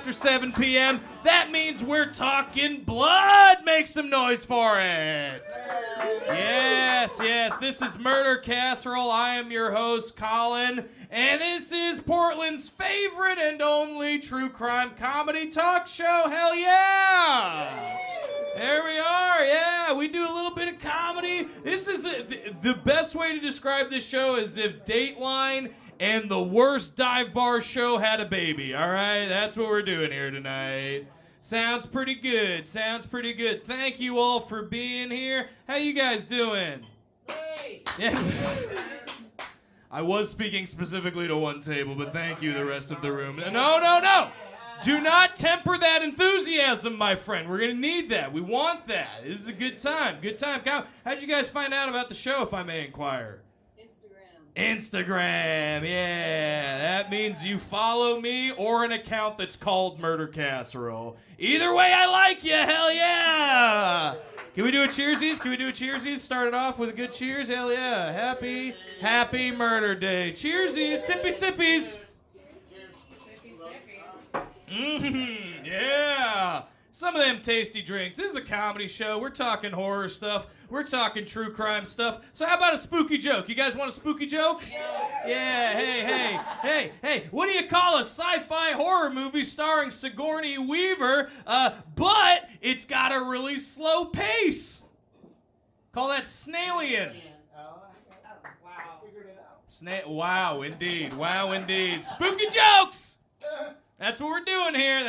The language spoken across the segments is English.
after 7 p.m. That means we're talking blood. Make some noise for it. Yes, this is Murder Casserole. I am your host, Colin, and this is Portland's favorite and only true crime comedy talk show. Hell yeah! There we are. Yeah, we do a little bit of comedy. This is the best way to describe this show is if Dateline and the worst dive bar show had a baby. All right, that's what we're doing here tonight. Sounds pretty good. Thank you all for being here. How you guys doing? Great. Yeah. I was speaking specifically to one table, but thank you, the rest of the room. No. Do not temper that enthusiasm, my friend. We're going to need that. We want that. This is a good time. How'd you guys find out about the show, if I may inquire? Instagram, yeah. That means you follow me or an account that's called Murder Casserole. Either way, I like you. Hell yeah. Can we do a cheersies? Start it off with a good cheers. Hell yeah. Happy Murder Day. Cheersies. Sippies. Yeah. Some of them tasty drinks. This is a comedy show. We're talking horror stuff. We're talking true crime stuff. So how about a spooky joke? You guys want a spooky joke? Yeah. Hey. What do you call a sci-fi horror movie starring Sigourney Weaver, but it's got a really slow pace? Call that Snailian. Wow, indeed. Spooky jokes! That's what we're doing here.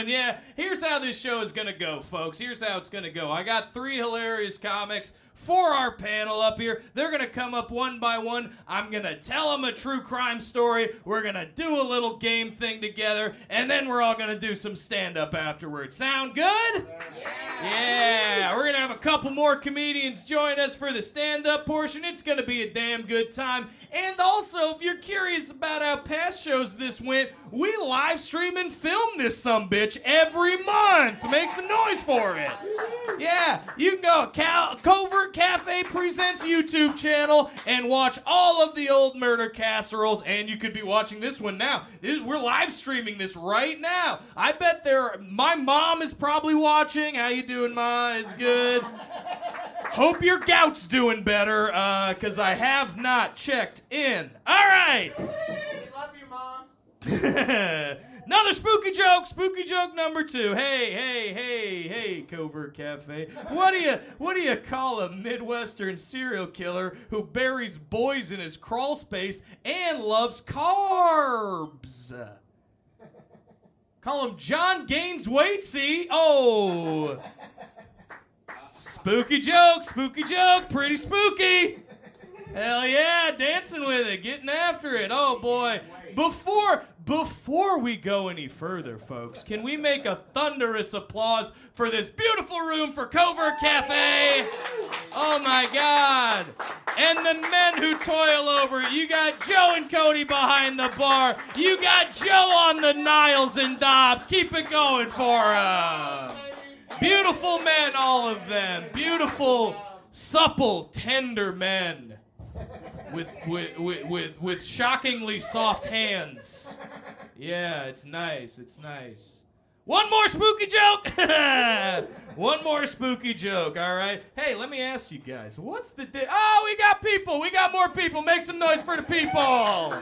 Yeah. Here's how this show is going to go, folks. Here's how it's going to go. I got 3 hilarious comics for our panel up here. They're going to come up one by one. I'm going to tell them a true crime story. We're going to do a little game thing together, and then we're all going to do some stand-up afterwards. Sound good? Yeah. We're going to have a couple more comedians join us for the stand-up portion. It's going to be a damn good time. And also, if you're curious about how past shows this went, we live stream and film this sumbitch every month. Make some noise for it. Yeah, you can go Covert Café Presents YouTube channel and watch all of the old Murder Casseroles, and you could be watching this one now. We're live streaming this right now. I bet my mom is probably watching. How you doing, Ma? It's good. Hope your gout's doing better, because I have not checked in. All right. Love you, Mom. Another spooky joke number 2. Hey, Covert Cafe. What do you call a Midwestern serial killer who buries boys in his crawl space and loves carbs? Call him John Gaines Waitsy. Oh. Spooky joke, pretty spooky. Hell yeah, dancing with it, getting after it. Oh boy. Before we go any further, folks, can we make a thunderous applause for this beautiful room for Covert Cafe? Oh my God. And the men who toil over it. You got Joe and Cody behind the bar. You got Joe on the Niles and Dobbs. Keep it going for 'em. Beautiful men, all of them. Beautiful, supple, tender men with shockingly soft hands. Yeah, it's nice. One more spooky joke. All right. Hey, let me ask you guys, what's the Oh, we got more people. Make some noise for the people.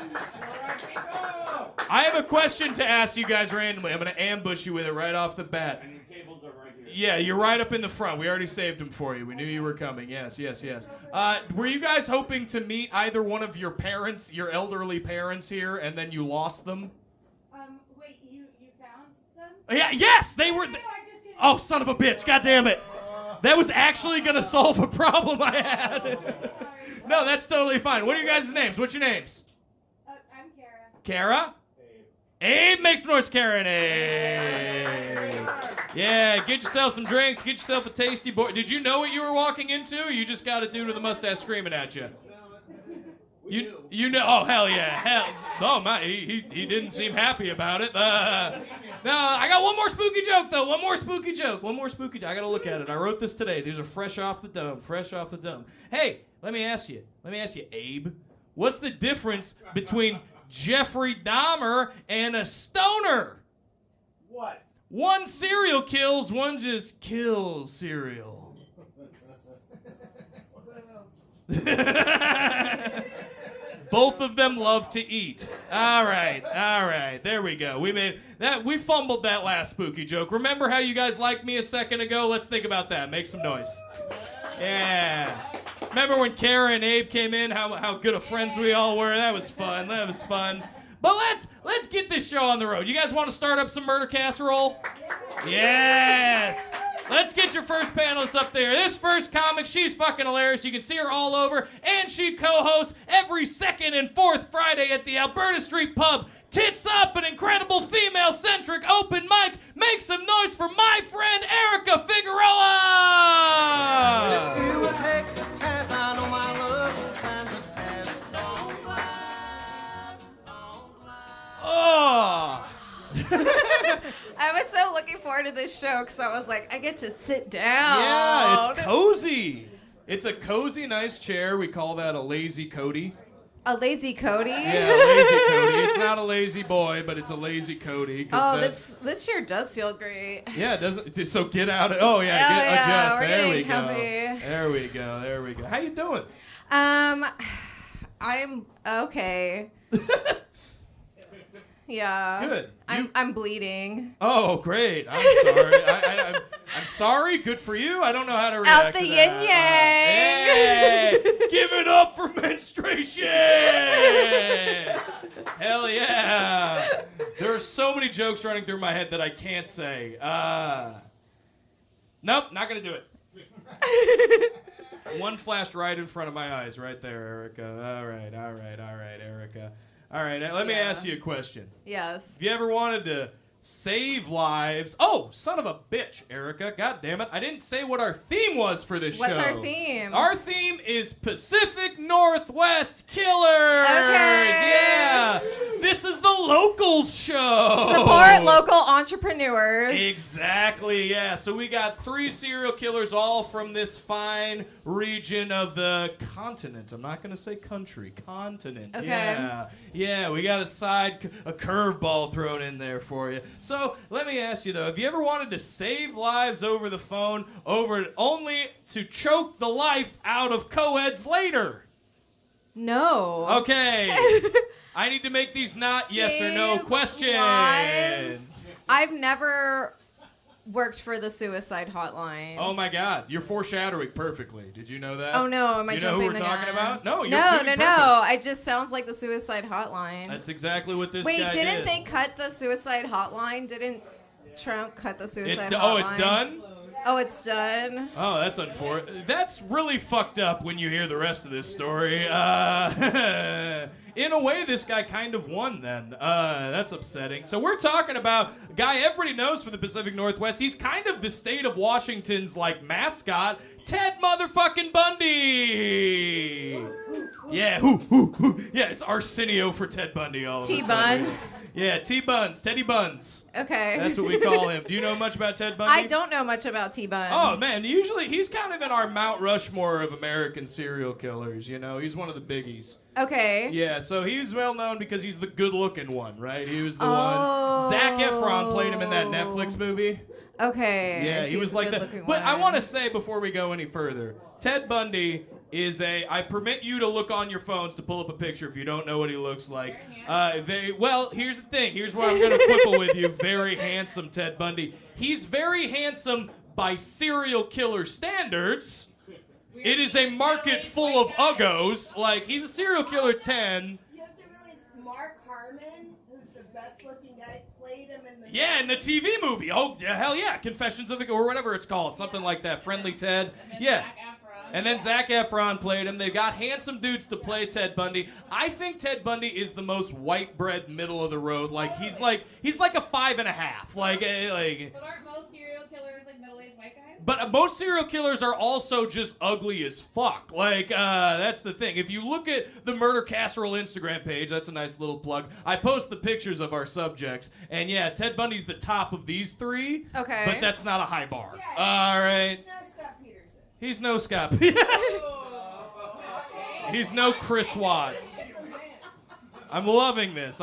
I have a question to ask you guys randomly. I'm going to ambush you with it right off the bat. Yeah, you're right up in the front. We already saved them for you. We knew you were coming. Yes. Were you guys hoping to meet either one of your parents, your elderly parents here, and then you lost them? Wait, you found them? Yeah, yes, they were. Oh, son of a bitch! God damn it! That was actually gonna solve a problem I had. No, that's totally fine. What are your guys' names? What's your names? I'm Kara. Kara? Abe, make some noise, Karen. Abe. Yeah, get yourself some drinks. Get yourself a tasty boy. Did you know what you were walking into, or you just got a dude with a mustache screaming at you? You know? Oh, hell yeah. Oh, my. He didn't seem happy about it. No, I got one more spooky joke, though. One more spooky joke. I got to look at it. I wrote this today. These are fresh off the dome. Hey, let me ask you, Abe. What's the difference between Jeffrey Dahmer and a stoner? One serial kills, one just kills cereal. Both of them love to eat. All right. There we go. We made that. We fumbled that last spooky joke. Remember how you guys liked me a second ago? Let's think about that. Make some noise. Yeah. Remember when Kara and Abe came in? How good of friends we all were. That was fun. But let's get this show on the road. You guys want to start up some murder casserole? Yes. Let's get your first panelist up there. This first comic, she's fucking hilarious. You can see her all over, and she co-hosts every second and fourth Friday at the Alberta Street Pub. Tits Up, an incredible female-centric open mic. Make some noise for my friend Erica Figueroa. You will take the chance, I know my love will stand the test. Don't lie, don't lie. Oh. I was so looking forward to this show because I was like, I get to sit down. Yeah, it's cozy. It's a cozy, nice chair. We call that a lazy Cody. A lazy Cody? Yeah, a lazy Cody. It's not a lazy boy, but it's a lazy Cody. Oh, this chair does feel great. Yeah, it doesn't. So get out of. Oh yeah, adjust. We're There we getting go. heavy. There we go. How you doing? I'm okay. Yeah. Good. I'm bleeding. Oh, great. I'm sorry. I'm sorry. Good for you. I don't know how to react Out the to yin that. yang. Hey, give it up for menstruation. Hell yeah. There are so many jokes running through my head that I can't say. Nope, not gonna do it. One flashed right in front of my eyes, right there, Erica. All right, Erica. All right, let me ask you a question. Yes. Have you ever wanted to save lives? Oh, son of a bitch, Erica. God damn it. I didn't say what our theme was for this show. What's our theme? Our theme is Pacific Northwest Killers. Okay. Yeah. This is the locals show. Support local entrepreneurs. Exactly, yeah. So we got 3 serial killers, all from this fine region of the continent. I'm not going to say country. Continent. Okay. Yeah, we got a curveball thrown in there for you. So let me ask you, though, have you ever wanted to save lives over the phone, only to choke the life out of co-eds later? No. Okay. I need to make these not yes or no Save questions. lives. I've never worked for the suicide hotline. Oh my God, you're foreshadowing perfectly. Did you know that? Oh no, am I you know jumping who we're the talking gun? about? No, you're No. perfect. It just sounds like the suicide hotline. That's exactly what this Wait, guy didn't did. they cut the suicide hotline? Didn't Trump cut the suicide hotline? Oh, it's done? Oh, it's done? Oh, that's unfortunate. That's really fucked up when you hear the rest of this story. In a way, this guy kind of won then. That's upsetting. So we're talking about a guy everybody knows for the Pacific Northwest. He's kind of the state of Washington's, mascot, Ted motherfucking Bundy. Yeah, yeah, it's Arsenio for Ted Bundy all of a sudden. T-Bun? Yeah, T-Buns, Teddy Buns. Okay. That's what we call him. Do you know much about Ted Bundy? I don't know much about T-Bun. Oh, man, usually he's kind of in our Mount Rushmore of American serial killers, you know? He's one of the biggies. Okay. Yeah, so he's well known because he's the good-looking one, right? He was the one. Zac Efron played him in that Netflix movie. Okay. Yeah, he was like that. But I want to say before we go any further, Ted Bundy is I permit you to look on your phones to pull up a picture if you don't know what he looks like. Well, here's the thing. Here's where I'm going to quibble with you. Very handsome Ted Bundy. He's very handsome by serial killer standards. It is a market full of uggos. He's a serial killer 10. You have to realize Mark Harmon, who's the best-looking guy, played him in the Yeah, in the TV movie. Oh, yeah, hell yeah. Confessions of or whatever it's called. Something like that. Friendly Ted. Yeah. And then Zac Efron played him. They got handsome dudes to play Ted Bundy. I think Ted Bundy is the most white bread, middle of the road. He's like a 5.5. But aren't most serial killers middle-aged white guys? But most serial killers are also just ugly as fuck. That's the thing. If you look at the Murder Casserole Instagram page, that's a nice little plug. I post the pictures of our subjects. And yeah, Ted Bundy's the top of these 3. Okay. But that's not a high bar. Yeah, All right. He's no Scott Peterson. He's no Scott. He's no Chris Watts. I'm loving this.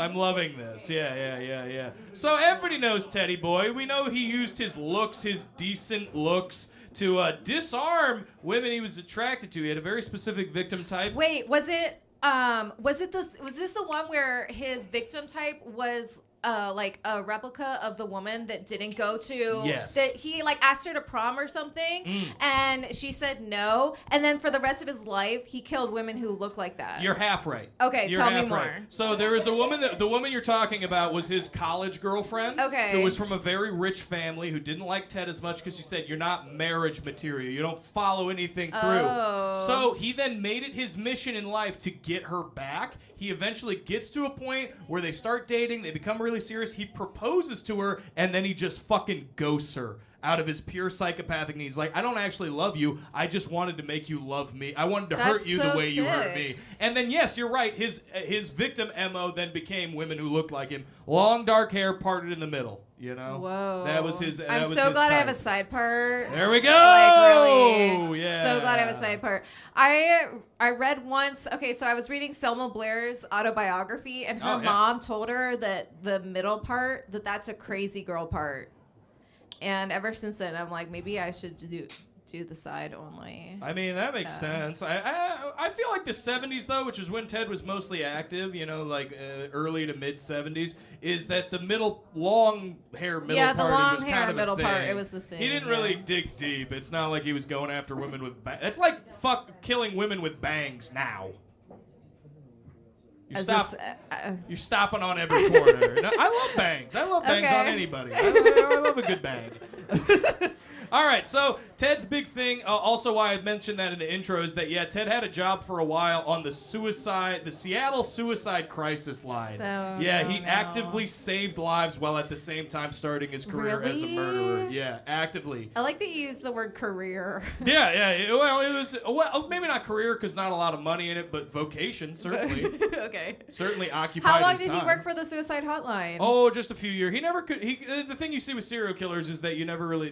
Yeah. So everybody knows Teddy Boy. We know he used his looks, his decent looks, to disarm women he was attracted to. He had a very specific victim type. Wait, was this the one where his victim type was like a replica of the woman that didn't go to? Yes. That he like asked her to prom or something, and she said no, and then for the rest of his life he killed women who looked like that. You're half right. Okay, You're tell me half more. right. So there was a woman the woman you're talking about was his college girlfriend. Okay. Who was from a very rich family who didn't like Ted as much because she said, you're not marriage material. You don't follow anything through. Oh. So he then made it his mission in life to get her back. He eventually gets to a point where they start dating, they become really serious, he proposes to her, and then he just fucking ghosts her out of his pure psychopathic needs. Like, I don't actually love you, I just wanted to make you love me. I wanted to hurt you the way you hurt me. And then, yes, you're right, his victim MO then became women who looked like him. Long dark hair parted in the middle, you know? Whoa. That was his I'm so glad I have a side part. There we go! Like, really. Yeah. So glad I have a side part. I read once, okay, so I was reading Selma Blair's autobiography, and her mom told her that the middle part, that's a crazy girl part. And ever since then, I'm like, maybe I should do the side only. I mean, that makes sense. I feel like the 70s, though, which is when Ted was mostly active, you know, like early to mid 70s, is that the long hair middle part the long was hair kind of middle a thing. part, it was the thing. He didn't really dig deep. It's not like he was going after women with It's like killing women with bangs now. You're stopping on every corner. No, I love bangs. I love bangs on anybody. I love a good bang. All right, so Ted's big thing, also why I mentioned that in the intro, is that, Ted had a job for a while on the Seattle suicide crisis line. He actively saved lives while at the same time starting his career as a murderer. Yeah, actively. I like that you used the word career. Well, it was, maybe not career because not a lot of money in it, but vocation, certainly. Okay. Certainly occupied How long his did time. he work for the suicide hotline? Oh, just a few years. He never could. The thing you see with serial killers is that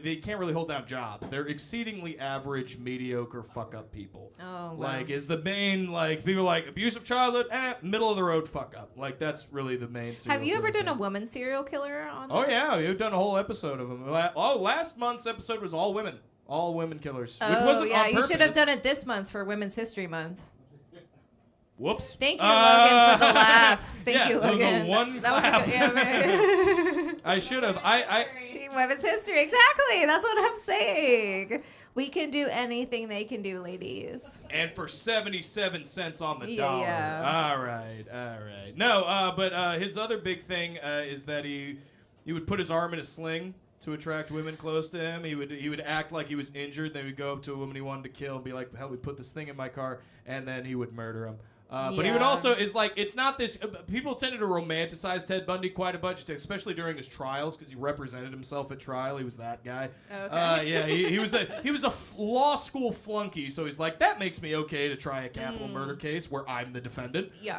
they can't really hold down jobs. They're exceedingly average, mediocre, fuck up people. Oh, wow. Like, is the main, like, people like abusive childhood, middle of the road fuck up. Like, that's really the main serial Have you ever killer done a thing. woman serial killer on this? Oh, yeah. We've done a whole episode of them. Last month's episode was all women. All women killers. Which wasn't on you purpose. should have done it this month for Women's History Month. Whoops. Thank you, Logan, for the laugh. Thank you, the Logan. one that was clap. a good, right. I should have. Women's history, exactly. That's what I'm saying. We can do anything they can do, ladies. And for 77 cents on the dollar. Yeah. All right. No, but his other big thing is that he would put his arm in a sling to attract women close to him. He would act like he was injured. Then he'd go up to a woman he wanted to kill and be like, "Help me put this thing in my car," and then he would murder him. But he would also, it's not this, people tended to romanticize Ted Bundy quite a bunch, especially during his trials, because he represented himself at trial. He was that guy. Okay. He was a law school flunky, so he's like, that makes me okay to try a capital murder case where I'm the defendant. There's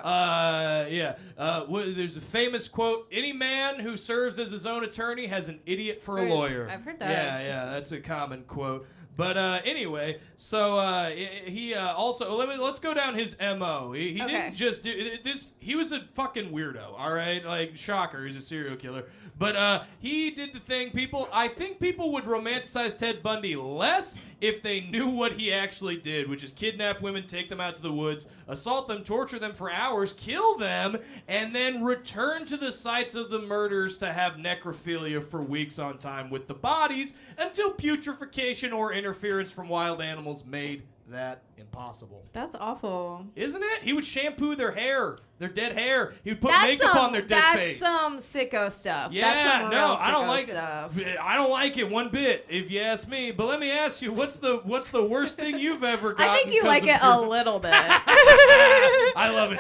a famous quote, any man who serves as his own attorney has an idiot for a lawyer. I've heard that. Yeah, that's a common quote. But anyway, so he also let's go down his MO. He didn't just do this. He was a fucking weirdo. All right, like shocker, he's a serial killer. But he did the thing. I think people would romanticize Ted Bundy less if they knew what he actually did, which is kidnap women, take them out to the woods, assault them, torture them for hours, kill them, and then return to the sites of the murders to have necrophilia for weeks on time with the bodies until putrefaction or interference from wild animals made that impossible. That's awful. Isn't it? He would shampoo their hair, their dead hair. He would put makeup on their dead face. That's some sicko stuff. Yeah, that's some real I don't sicko like stuff. it. I don't like it one bit, if you ask me. But let me ask you, what's the worst thing you've ever gotten? I think you like it a little bit. I love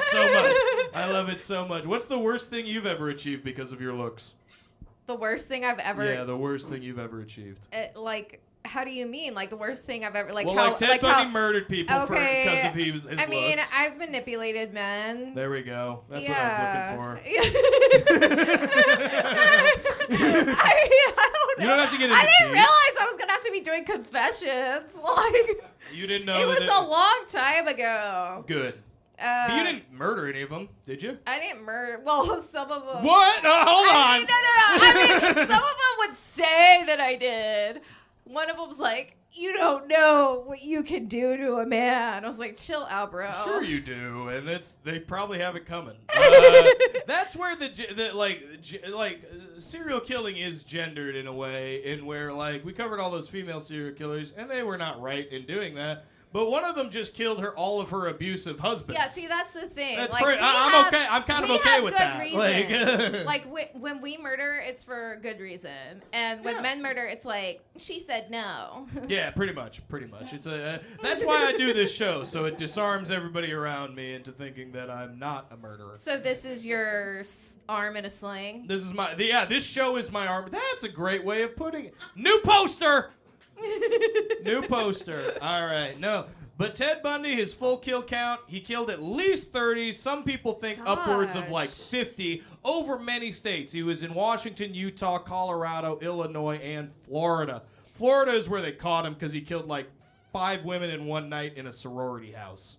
it so much. What's the worst thing you've ever achieved because of your looks? The worst thing I've ever. Yeah, the worst thing you've ever achieved. How do you mean? Like the worst thing I've ever Ted Bundy murdered people because of his looks. I mean, I've manipulated men. There we go. That's what I was looking for. I don't know. You don't have to get into I didn't deep. realize I was gonna have to be doing confessions. Like You didn't know it was that a long time ago. Good. But you didn't murder any of them, did you? I didn't murder. Well, some of them. What? No, hold on. No. I mean, some of them would say that I did. One of them was like, "You don't know what you can do to a man." I was like, "Chill out, bro." Sure you do, and they probably have it coming. That's where serial killing is gendered in a way, in where like we covered all those female serial killers, and they were not right in doing that. But one of them just killed all of her abusive husbands. Yeah, see, that's the thing. That's like, I'm okay. I'm kind of okay with that. Reason. Like when we murder, it's for good reason, and when men murder, it's like she said no. Yeah, pretty much. It's that's why I do this show, so it disarms everybody around me into thinking that I'm not a murderer. So this is your arm in a sling. This is this show is my arm. That's a great way of putting it. New poster. New poster. All right. No. But Ted Bundy, his full kill count, he killed at least 30. Some people think upwards of like 50 over many states. He was in Washington, Utah, Colorado, Illinois, and Florida. Florida is where they caught him because he killed like 5 women in one night in a sorority house.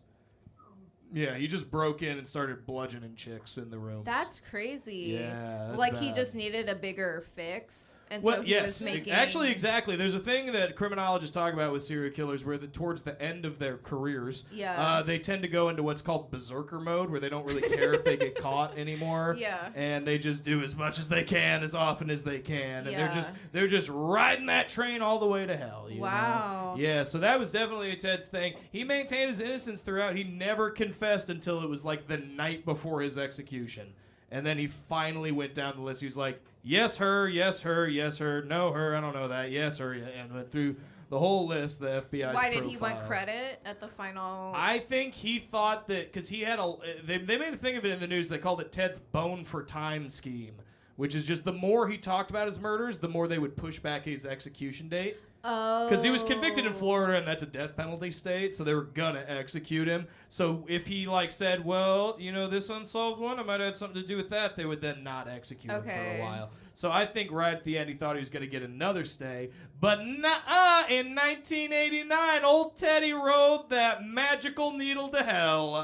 Yeah, he just broke in and started bludgeoning chicks in the rooms. That's crazy. Yeah, that's like bad. He just needed a bigger fix. And well, so he yes, was making... actually, exactly. There's a thing that criminologists talk about with serial killers where towards the end of their careers, they tend to go into what's called berserker mode, where they don't really care if they get caught anymore. Yeah. And they just do as much as they can, as often as they can. And they're just riding that train all the way to hell. You know? Yeah, so that was definitely Ted's thing. He maintained his innocence throughout. He never confessed until it was like the night before his execution. And then he finally went down the list. He was like, yes, her, yes, her, yes, her, no, her, I don't know that, yes, her, and went through the whole list, the FBI's Why did profile. he want credit at the final? I think he thought that, because he had they made a thing of it in the news, they called it Ted's bone for time scheme, which is just the more he talked about his murders, the more they would push back his execution date. Oh. Because he was convicted in Florida, and that's a death penalty state, so they were gonna execute him. So if he said, well, this unsolved one, I might have something to do with that, they would then not execute him for a while. So I think right at the end he thought he was gonna get another stay, but in 1989, old Teddy rode that magical needle to hell.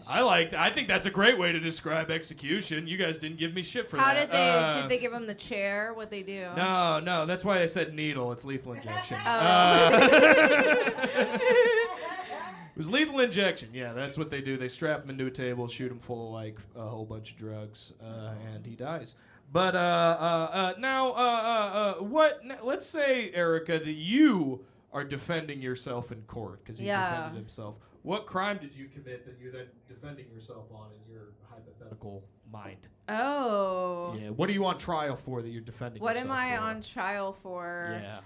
I think that's a great way to describe execution. You guys didn't give me shit for that. How did they give him the chair? What'd they do? No, that's why I said needle. It's lethal injection. It was lethal injection. Yeah, that's what they do. They strap him into a table, shoot him full of a whole bunch of drugs, and he dies. But now, let's say, Erica, that you are defending yourself in court because he defended himself. What crime did you commit that you're then defending yourself on in your hypothetical mind? Oh. Yeah. What are you on trial for that you're defending yourself for? What am I on trial for? Yeah.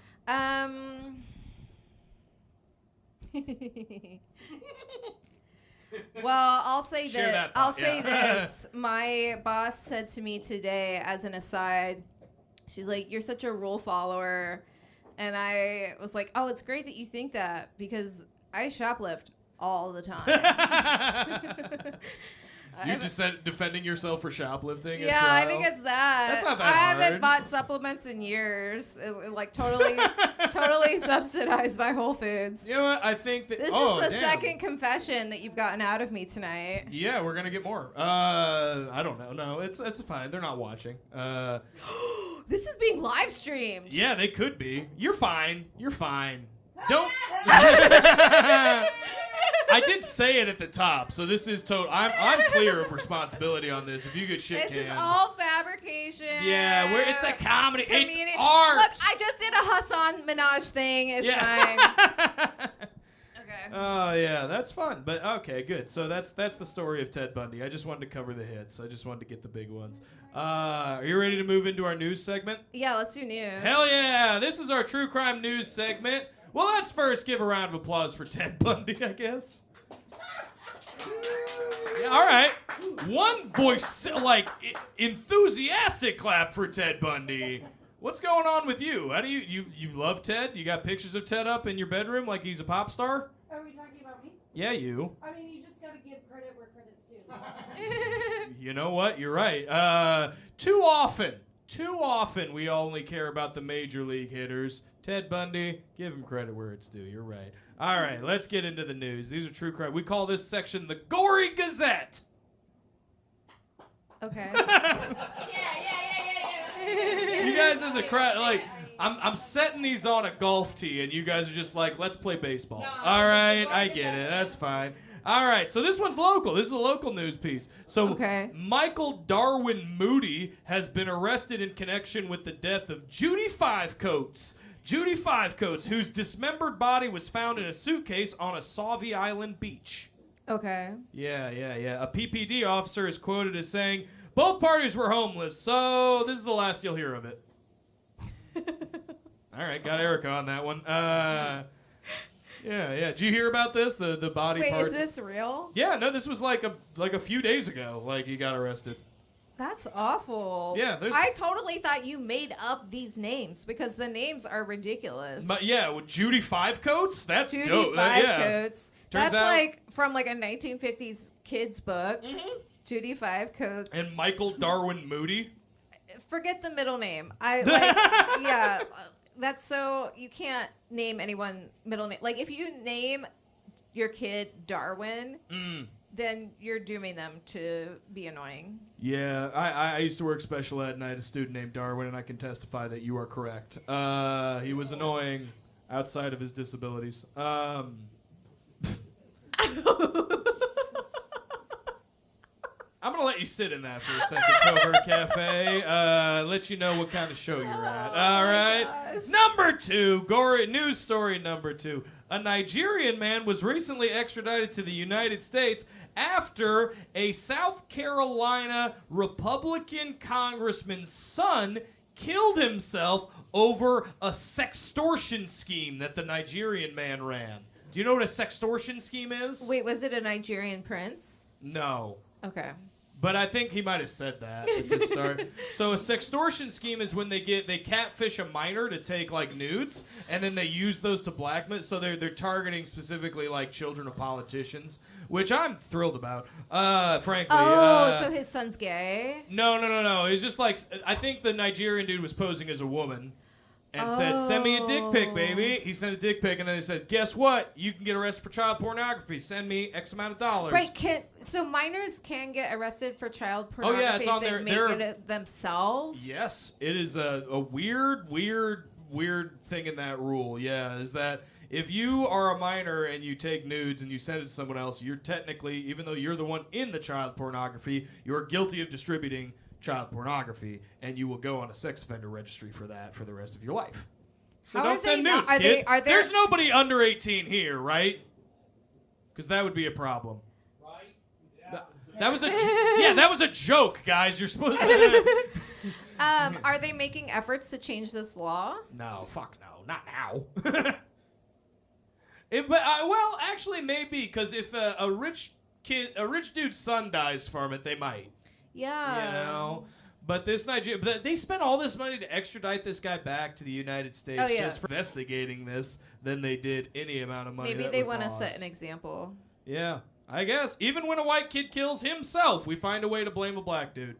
Well, I'll say Share that. I'll say this. My boss said to me today, as an aside, she's like, "You're such a rule follower," and I was like, "Oh, it's great that you think that because I shoplift all the time." You just defending yourself for shoplifting? Yeah, I think it's that. That's not that I hard. haven't bought supplements in years. Totally subsidized by Whole Foods. You know what? I think that... This is the second confession that you've gotten out of me tonight. Yeah, we're going to get more. I don't know. No, it's fine. They're not watching. This is being live streamed. Yeah, they could be. You're fine. Don't... I did say it at the top, so this is total. I'm clear of responsibility on this. If you get shit canned. This is all fabrication. Yeah, it's a comedy. It's art. Look, I just did a Hassan Minaj thing. It's fine. Okay. Oh yeah, that's fun. But okay, good. So that's the story of Ted Bundy. I just wanted to cover the hits. I just wanted to get the big ones. Are you ready to move into our news segment? Yeah, let's do news. Hell yeah! This is our true crime news segment. Well, let's first give a round of applause for Ted Bundy, I guess. Yeah, all right. One voice, enthusiastic clap for Ted Bundy. What's going on with you? How do you love Ted? You got pictures of Ted up in your bedroom like he's a pop star? Are we talking about me? Yeah, you. I mean, you just gotta give credit where credit's due. You know what? You're right. Too often too often we only care about the major league hitters. Ted Bundy, give him credit where it's due. You're right. All right, let's get into the news. These are true crime. We call this section the Gory Gazette. Okay. You guys as a crowd, like, I'm setting these on a golf tee, and you guys are just like, let's play baseball. All right, I get it. That's fine. All right, so this one's local. This is a local news piece. So Michael Darwin Moody has been arrested in connection with the death of Judy Fivecoats. Judy Fivecoats, whose dismembered body was found in a suitcase on a Sauvie Island beach. Okay. Yeah. A PPD officer is quoted as saying, both parties were homeless, so this is the last you'll hear of it. All right, got Erica on that one. Yeah. Did you hear about this? The body parts. Wait, is this real? Yeah, no, this was like a few days ago. Like he got arrested. That's awful. Yeah, I totally thought you made up these names because the names are ridiculous. But yeah, with Judy Fivecoats, that's Judy dope. Fivecoats. Turns That's out, like from like a 1950s kids book. Mm-hmm. Judy Fivecoats. And Michael Darwin Moody. Forget the middle name. Yeah. That's so you can't name anyone middle name. Like if you name your kid Darwin, then you're dooming them to be annoying. Yeah, I used to work special ed and I had a student named Darwin, and I can testify that you are correct. He was annoying outside of his disabilities. I'm going to let you sit in that for a second, Covert Café. Let you know what kind of show you're at. All right. Gosh. Number 2, gory news story number 2. A Nigerian man was recently extradited to the United States after a South Carolina Republican congressman's son killed himself over a sextortion scheme that the Nigerian man ran. Do you know what a sextortion scheme is? Wait, was it a Nigerian prince? No. Okay. But I think he might have said that to start. So a sextortion scheme is when they catfish a minor to take like nudes, and then they use those to blackmail. So they're targeting specifically like children of politicians, which I'm thrilled about, frankly. So his son's gay? No. It's just like I think the Nigerian dude was posing as a woman. And said, send me a dick pic, baby. He sent a dick pic, and then he says, guess what? You can get arrested for child pornography. Send me X amount of dollars. Right. So minors can get arrested for child pornography it's on if they make it themselves? Yes. It is a weird thing in that rule. Yeah, is that if you are a minor and you take nudes and you send it to someone else, you're technically, even though you're the one in the child pornography, you're guilty of distributing child pornography, and you will go on a sex offender registry for that for the rest of your life. So How don't are send they nudes, not- are kids. they- are there- There's nobody under 18 here, right? Because that would be a problem. Right? That was that was a joke, guys. You're supposed to... Are they making efforts to change this law? No, fuck no. Not now. Well, actually, maybe, because if a rich dude's son dies from it, they might. Yeah. You know? But this they spent all this money to extradite this guy back to the United States just for investigating this than they did any amount of money. Maybe they want to set an example. Yeah, I guess. Even when a white kid kills himself, we find a way to blame a black dude.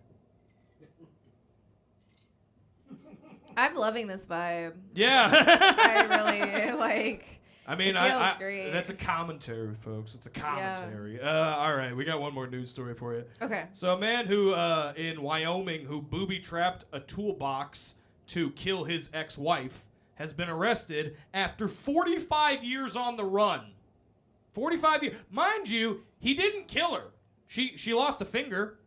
I'm loving this vibe. Yeah. I really like. I mean, it feels great. That's a commentary, folks. It's a commentary. All right, we got one more news story for you. Okay. So a man who in Wyoming who booby-trapped a toolbox to kill his ex-wife has been arrested after 45 years on the run. 45 years. Mind you, he didn't kill her. She lost a finger.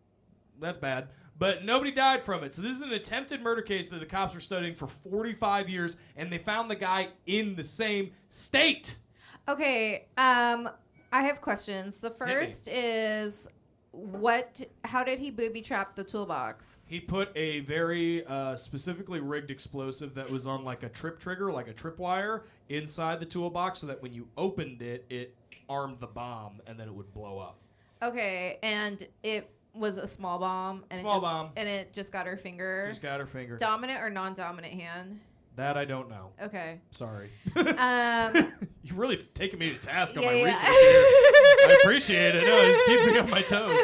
That's bad. But nobody died from it. So this is an attempted murder case that the cops were studying for 45 years, and they found the guy in the same state. Okay, I have questions. The first is, how did he booby trap the toolbox? He put a very specifically rigged explosive that was on like a trip trigger, like a tripwire, inside the toolbox so that when you opened it, it armed the bomb, and then it would blow up. Okay, and it was a small bomb, and it just got her finger. Just got her finger. Dominant or non-dominant hand? That I don't know. Okay. Sorry. You're really taking me to task on my research here. I appreciate it. No, it's keeping me on my toes.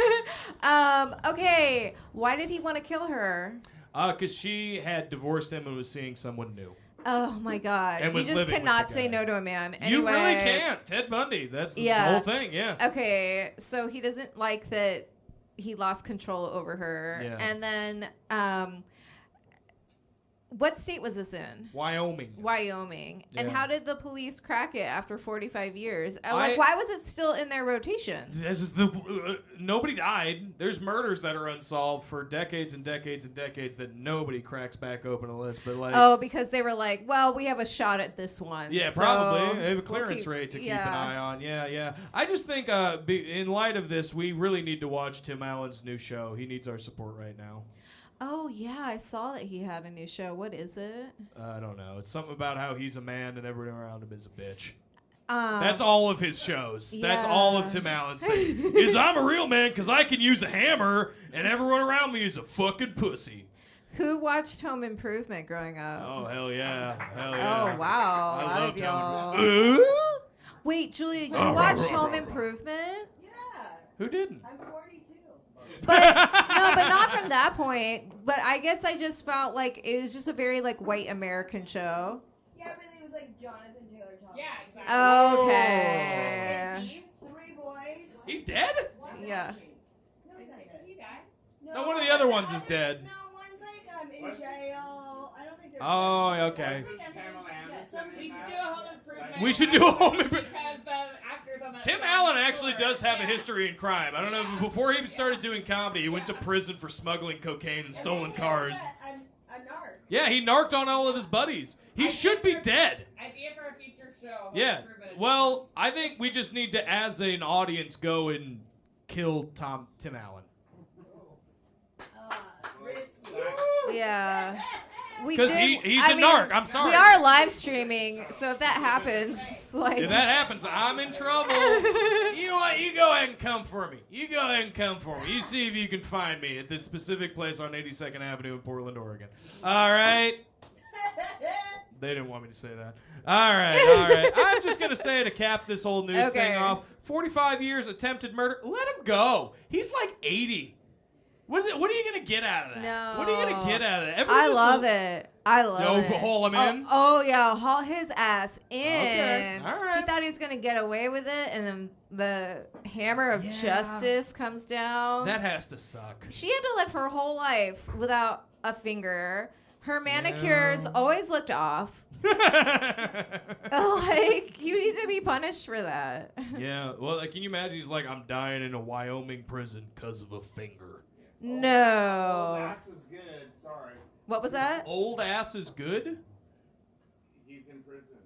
Okay. Why did he want to kill her? Because she had divorced him and was seeing someone new. Oh my God! And You was just living with cannot the say guy. no to a man. You really Anyway, can't. Ted Bundy. That's the Yeah. whole thing. Yeah. Okay, so he doesn't like that he lost control over her. Yeah. And then, what state was this in? Wyoming. Wyoming. And Yeah. how did the police crack it after 45 years? I- Why was it still in their rotation? This is the nobody died. There's murders that are unsolved for decades and decades and decades that nobody cracks back open a list. But like, Oh, because they were like, well, we have a shot at this one. yeah, so probably they have a we'll clearance keep- rate to keep yeah. an eye on. Yeah. I just think, in light of this, we really need to watch Tim Allen's new show. He needs our support right now. Oh, yeah, I saw that he had a new show. What is it? I don't know. It's something about how he's a man and everyone around him is a bitch. Um, That's all of his shows. That's all of yeah. Tim Allen's thing. Is I'm a real man because I can use a hammer and everyone around me is a fucking pussy. Who watched Home Improvement growing up? Oh, hell yeah. Hell yeah. Oh, wow. I A lot love of Tom y'all. Improvement. Wait, Julia, you watched Home Improvement? Yeah, Who didn't? I'm 42. But no, but not from that point. But I guess I just felt like it was just a very like white American show. Yeah, but it was like Jonathan Taylor Thomas. Yeah, exactly. Okay. 3 boys. He's dead? Yeah. No, he's not dead. You die. No, one of the other ones is dead. No, one's like in jail. I don't think they're. Oh, okay. We should do a home improvement. We should do a home improvement. Because the actors on that Tim show Allen are actually sure. does have a Yeah. history in crime. I don't know, but before he even started doing comedy, he went to prison for smuggling cocaine and stolen cars. A narc. Yeah, he narked on all of his buddies. He should be dead. Idea for a future show. Home Yeah. Improvement. Well, I think we just need to, as an audience, go and kill Tim Allen. Risky. Yeah. We 'Cause did- he's I a mean, narc. I'm sorry. We are live streaming, so if that happens, like If that happens, I'm in trouble. You know what? You go ahead and come for me. You go ahead and come for me. You see if you can find me at this specific place on 82nd Avenue in Portland, Oregon. All right. They didn't want me to say that. All right. I'm just going to say to cap this whole news Okay. thing off, 45 years attempted murder. Let him go. He's like 80. What are you going to get out of that? No. What are you going to get out of that? Everyone I just love it. I love No, it. haul him in? Oh yeah, haul his ass in. Okay, all right. He thought he was gonna get away with it, and then the hammer of justice comes down. That has to suck. She had to live her whole life without a finger. Her manicures always looked off. Like, you need to be punished for that. Yeah, well, like, can you imagine? He's like, I'm dying in a Wyoming prison because of a finger. No. Ass is good. Sorry. What was that? Old ass is good? He's in prison.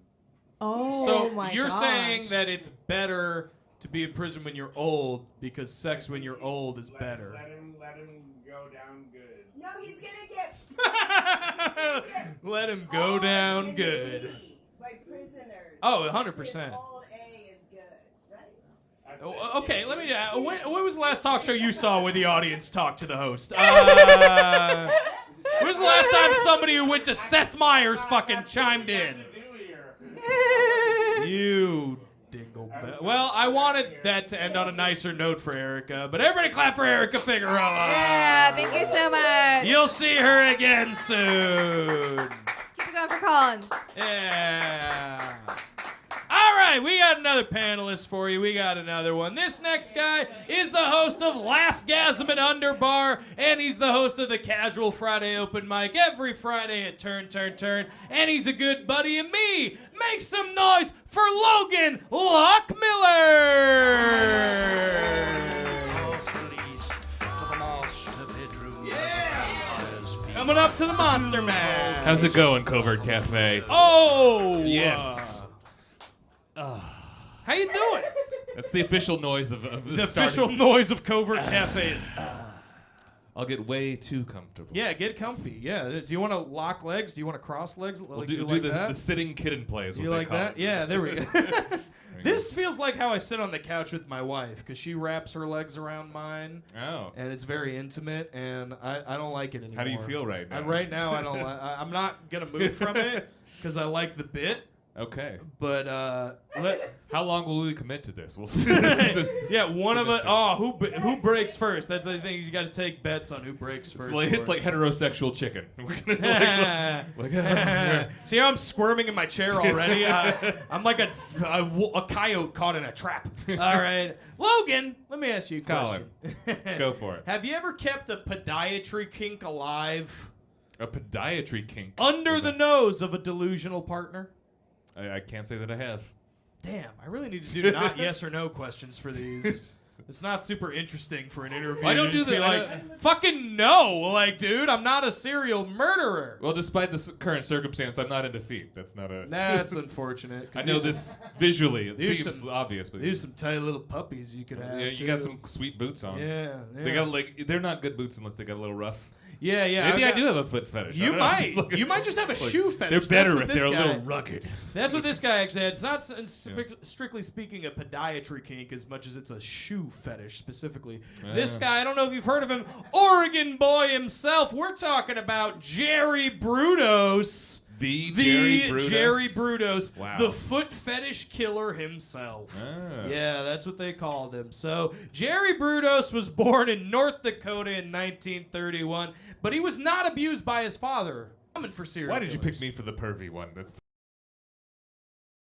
Oh So my you're gosh. saying that it's better to be in prison when you're old because sex when you're old is better. Let him go down good. No, he's gonna get Let him go old down in good. the knee by prisoners. Oh, His 100%. old A is good, right? Oh, okay, let me. When was the last talk show you saw where the audience talked to the host? When was the last time somebody who went to Seth Meyers fucking chimed in? You dinglebat. Well, I wanted that to end on a nicer note for Erica, but everybody clap for Erica Figueroa. Yeah, thank you so much. You'll see her again soon. Keep it going for Colin. Yeah. All right, we got another panelist for you. We got another one. This next guy is the host of Laughgasm at Underbar, and he's the host of the Casual Friday Open Mic every Friday at Turn. And he's a good buddy of me. Make some noise for Logan Lockmiller. Coming up to the Monster Mash. How's it going, Covert Café? Oh! Yes. How you doing? That's the official noise of the The starting. official noise of Covert Cafe is. I'll get way too comfortable. Yeah, get comfy. Yeah. Do you want to lock legs? Do you want to cross legs? We'll Like, do you like the that? sitting kitten play is what You they like call that? it. Yeah, there we go. There you This feels like how I sit on the couch with my wife because she wraps her legs around mine, go. Oh. and it's very intimate, and I don't like it anymore. How do you feel right now? Right now, I don't. I'm not gonna move from it because I like the bit. Okay. But How long will we commit to this? We'll see. yeah, one of us. Oh, who breaks first? That's the thing. You got to take bets on who breaks first. It's like heterosexual chicken. We're gonna See how I'm squirming in my chair already? I'm like a coyote caught in a trap. All right, Logan. Let me ask you a question. Colin, go for it. Have you ever kept a podiatry kink alive? A podiatry kink Under the nose of a delusional partner? I can't say that I have. Damn, I really need to do not yes or no questions for these. It's not super interesting for an interview. I don't to do just be that. like, fucking no. Like, dude, I'm not a serial murderer. Well, despite the current circumstance, I'm not in defeat. That's not a. That's unfortunate. I know this visually. It There's seems obvious, but There's some tight little puppies you could have. yeah, you got some sweet boots on. Yeah. They got they're not good boots unless they got a little rough. Yeah. Maybe I do have a foot fetish. You might. You might just have a shoe fetish. They're better That's if what they're a this guy- little rugged. That's what this guy actually had. It's not strictly speaking a podiatry kink as much as it's a shoe fetish specifically. This guy, I don't know if you've heard of him, Oregon boy himself. We're talking about Jerry Brudos. The Jerry Brudos, Wow. the foot fetish killer himself. Ah. Yeah, that's what they called him. So, Jerry Brudos was born in North Dakota in 1931, but he was not abused by his father. Coming for serial Why did you killers. pick me for the pervy one?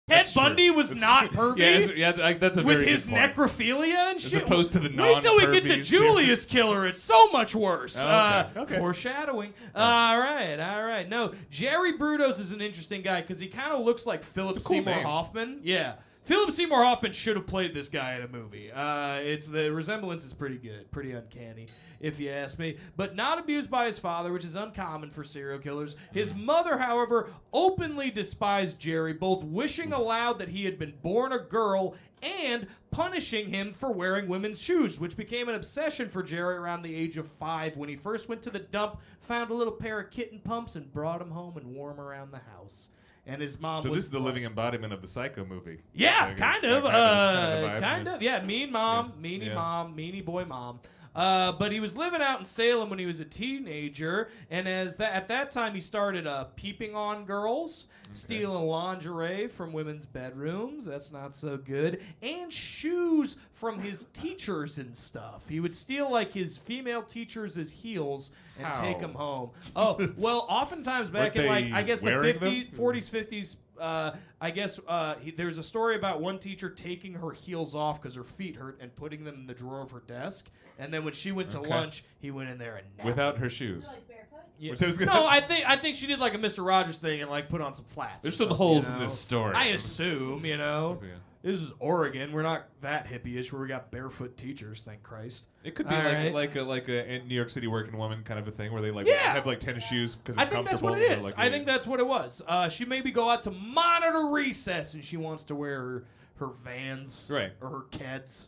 Ted true. Bundy was That's not true. pervy? That's a With very his good point. necrophilia and As shit. opposed to the Wait till we get to non-pervies. Julius Killer. It's so much worse. Oh, okay. Foreshadowing. All right. No, Jerry Brudos is an interesting guy because he kind of looks like Philip It's a cool Seymour name. Hoffman. Yeah. Philip Seymour Hoffman should have played this guy in a movie. The resemblance is pretty good, pretty uncanny, if you ask me. But not abused by his father, which is uncommon for serial killers. His mother, however, openly despised Jerry, both wishing aloud that he had been born a girl and punishing him for wearing women's shoes, which became an obsession for Jerry around the age of 5 when he first went to the dump, found a little pair of kitten pumps, and brought them home and wore them around the house. And his mom So was this is the living embodiment of the Psycho movie. yeah, I guess. kind of. That Kind vibe. of. Yeah, mean mom, Yeah. meanie Yeah. mom, meanie boy mom. But he was living out in Salem when he was a teenager, and at that time he started peeping on girls, stealing lingerie from women's bedrooms. That's not so good, and shoes from his teachers and stuff. He would steal like his female teachers' heels and How? take them home. Oh, well, oftentimes back in Weren't like I they guess the wearing 50s, them? 40s, 50s. There's a story about one teacher taking her heels off because her feet hurt and putting them in the drawer of her desk. And then when she went to Okay. lunch, he went in there and napped. Without her shoes. Like barefoot? Yeah. Which I was gonna- No, I think she did like a Mr. Rogers thing and like put on some flats. There's or some something, holes you in know? this story. I assume, you know. Yeah. This is Oregon. We're not that hippie-ish where we got barefoot teachers, thank Christ. It could be All right. like a New York City working woman kind of a thing where they like Yeah. have like tennis shoes because it's I think that's comfortable. what it They're is. like, I think that's what it was. She maybe go out to monitor recess and she wants to wear her Vans Right. or her Keds.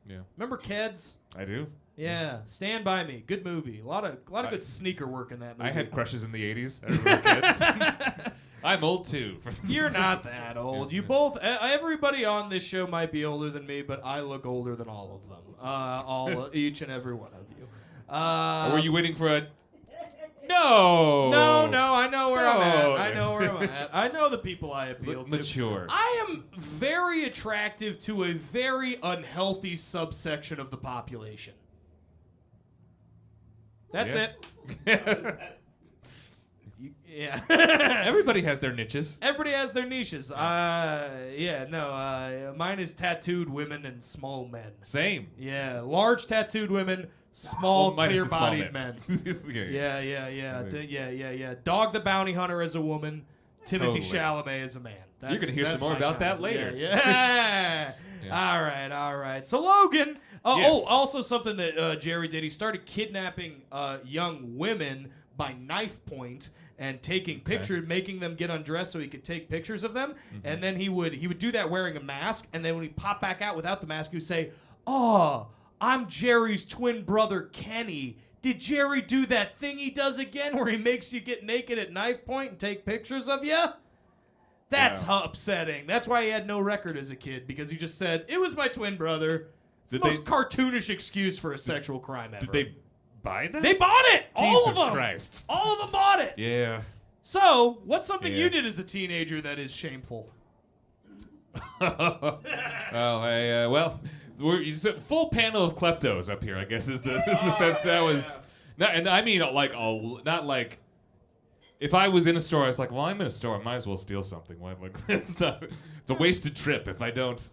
Yeah, Remember Keds? I do. Yeah, Stand By Me, good movie. A lot of good sneaker work in that movie. I had crushes in the 80s. I remember kids. I'm old too. You're not that old. Yeah, You yeah. both. Everybody on this show might be older than me, but I look older than all of them. Each and every one of you. Or were you waiting for a? No. No. I know where I'm No. at. I know where I'm at. I know the people I appeal Look to. mature. I am very attractive to a very unhealthy subsection of the population. That's Yeah. it. Yeah. Everybody has their niches. Everybody has their niches. Mine is tattooed women and small men. Same. Yeah, large tattooed women, small, Well, minus the small clear-bodied men. Yeah. Dog the Bounty Hunter as a woman, Timothy Totally. Chalamet as a man. You're gonna hear some more my about that kind. later. Yeah. Yeah. All right. So Logan. Yes. Also something that Jerry did. He started kidnapping young women by knife point and taking pictures, making them get undressed so he could take pictures of them. Mm-hmm. And then he would do that wearing a mask. And then when he popped back out without the mask, he would say, "Oh, I'm Jerry's twin brother Kenny. Did Jerry do that thing he does again where he makes you get naked at knife point and take pictures of you?" That's upsetting. That's why he had no record as a kid, because he just said, "It was my twin brother." It's the Did most cartoonish excuse for a sexual crime ever. Did they buy that? They bought it! All of Jesus them! Christ. All of them bought it! Yeah. So, what's something Yeah. you did as a teenager that is shameful? Well, you said full panel of kleptos up here. I guess is the that was not, and I mean like not like if I was in a store, I was like, well, I'm in a store, I might as well steal something. Why? Like it's not. It's a wasted trip if I don't.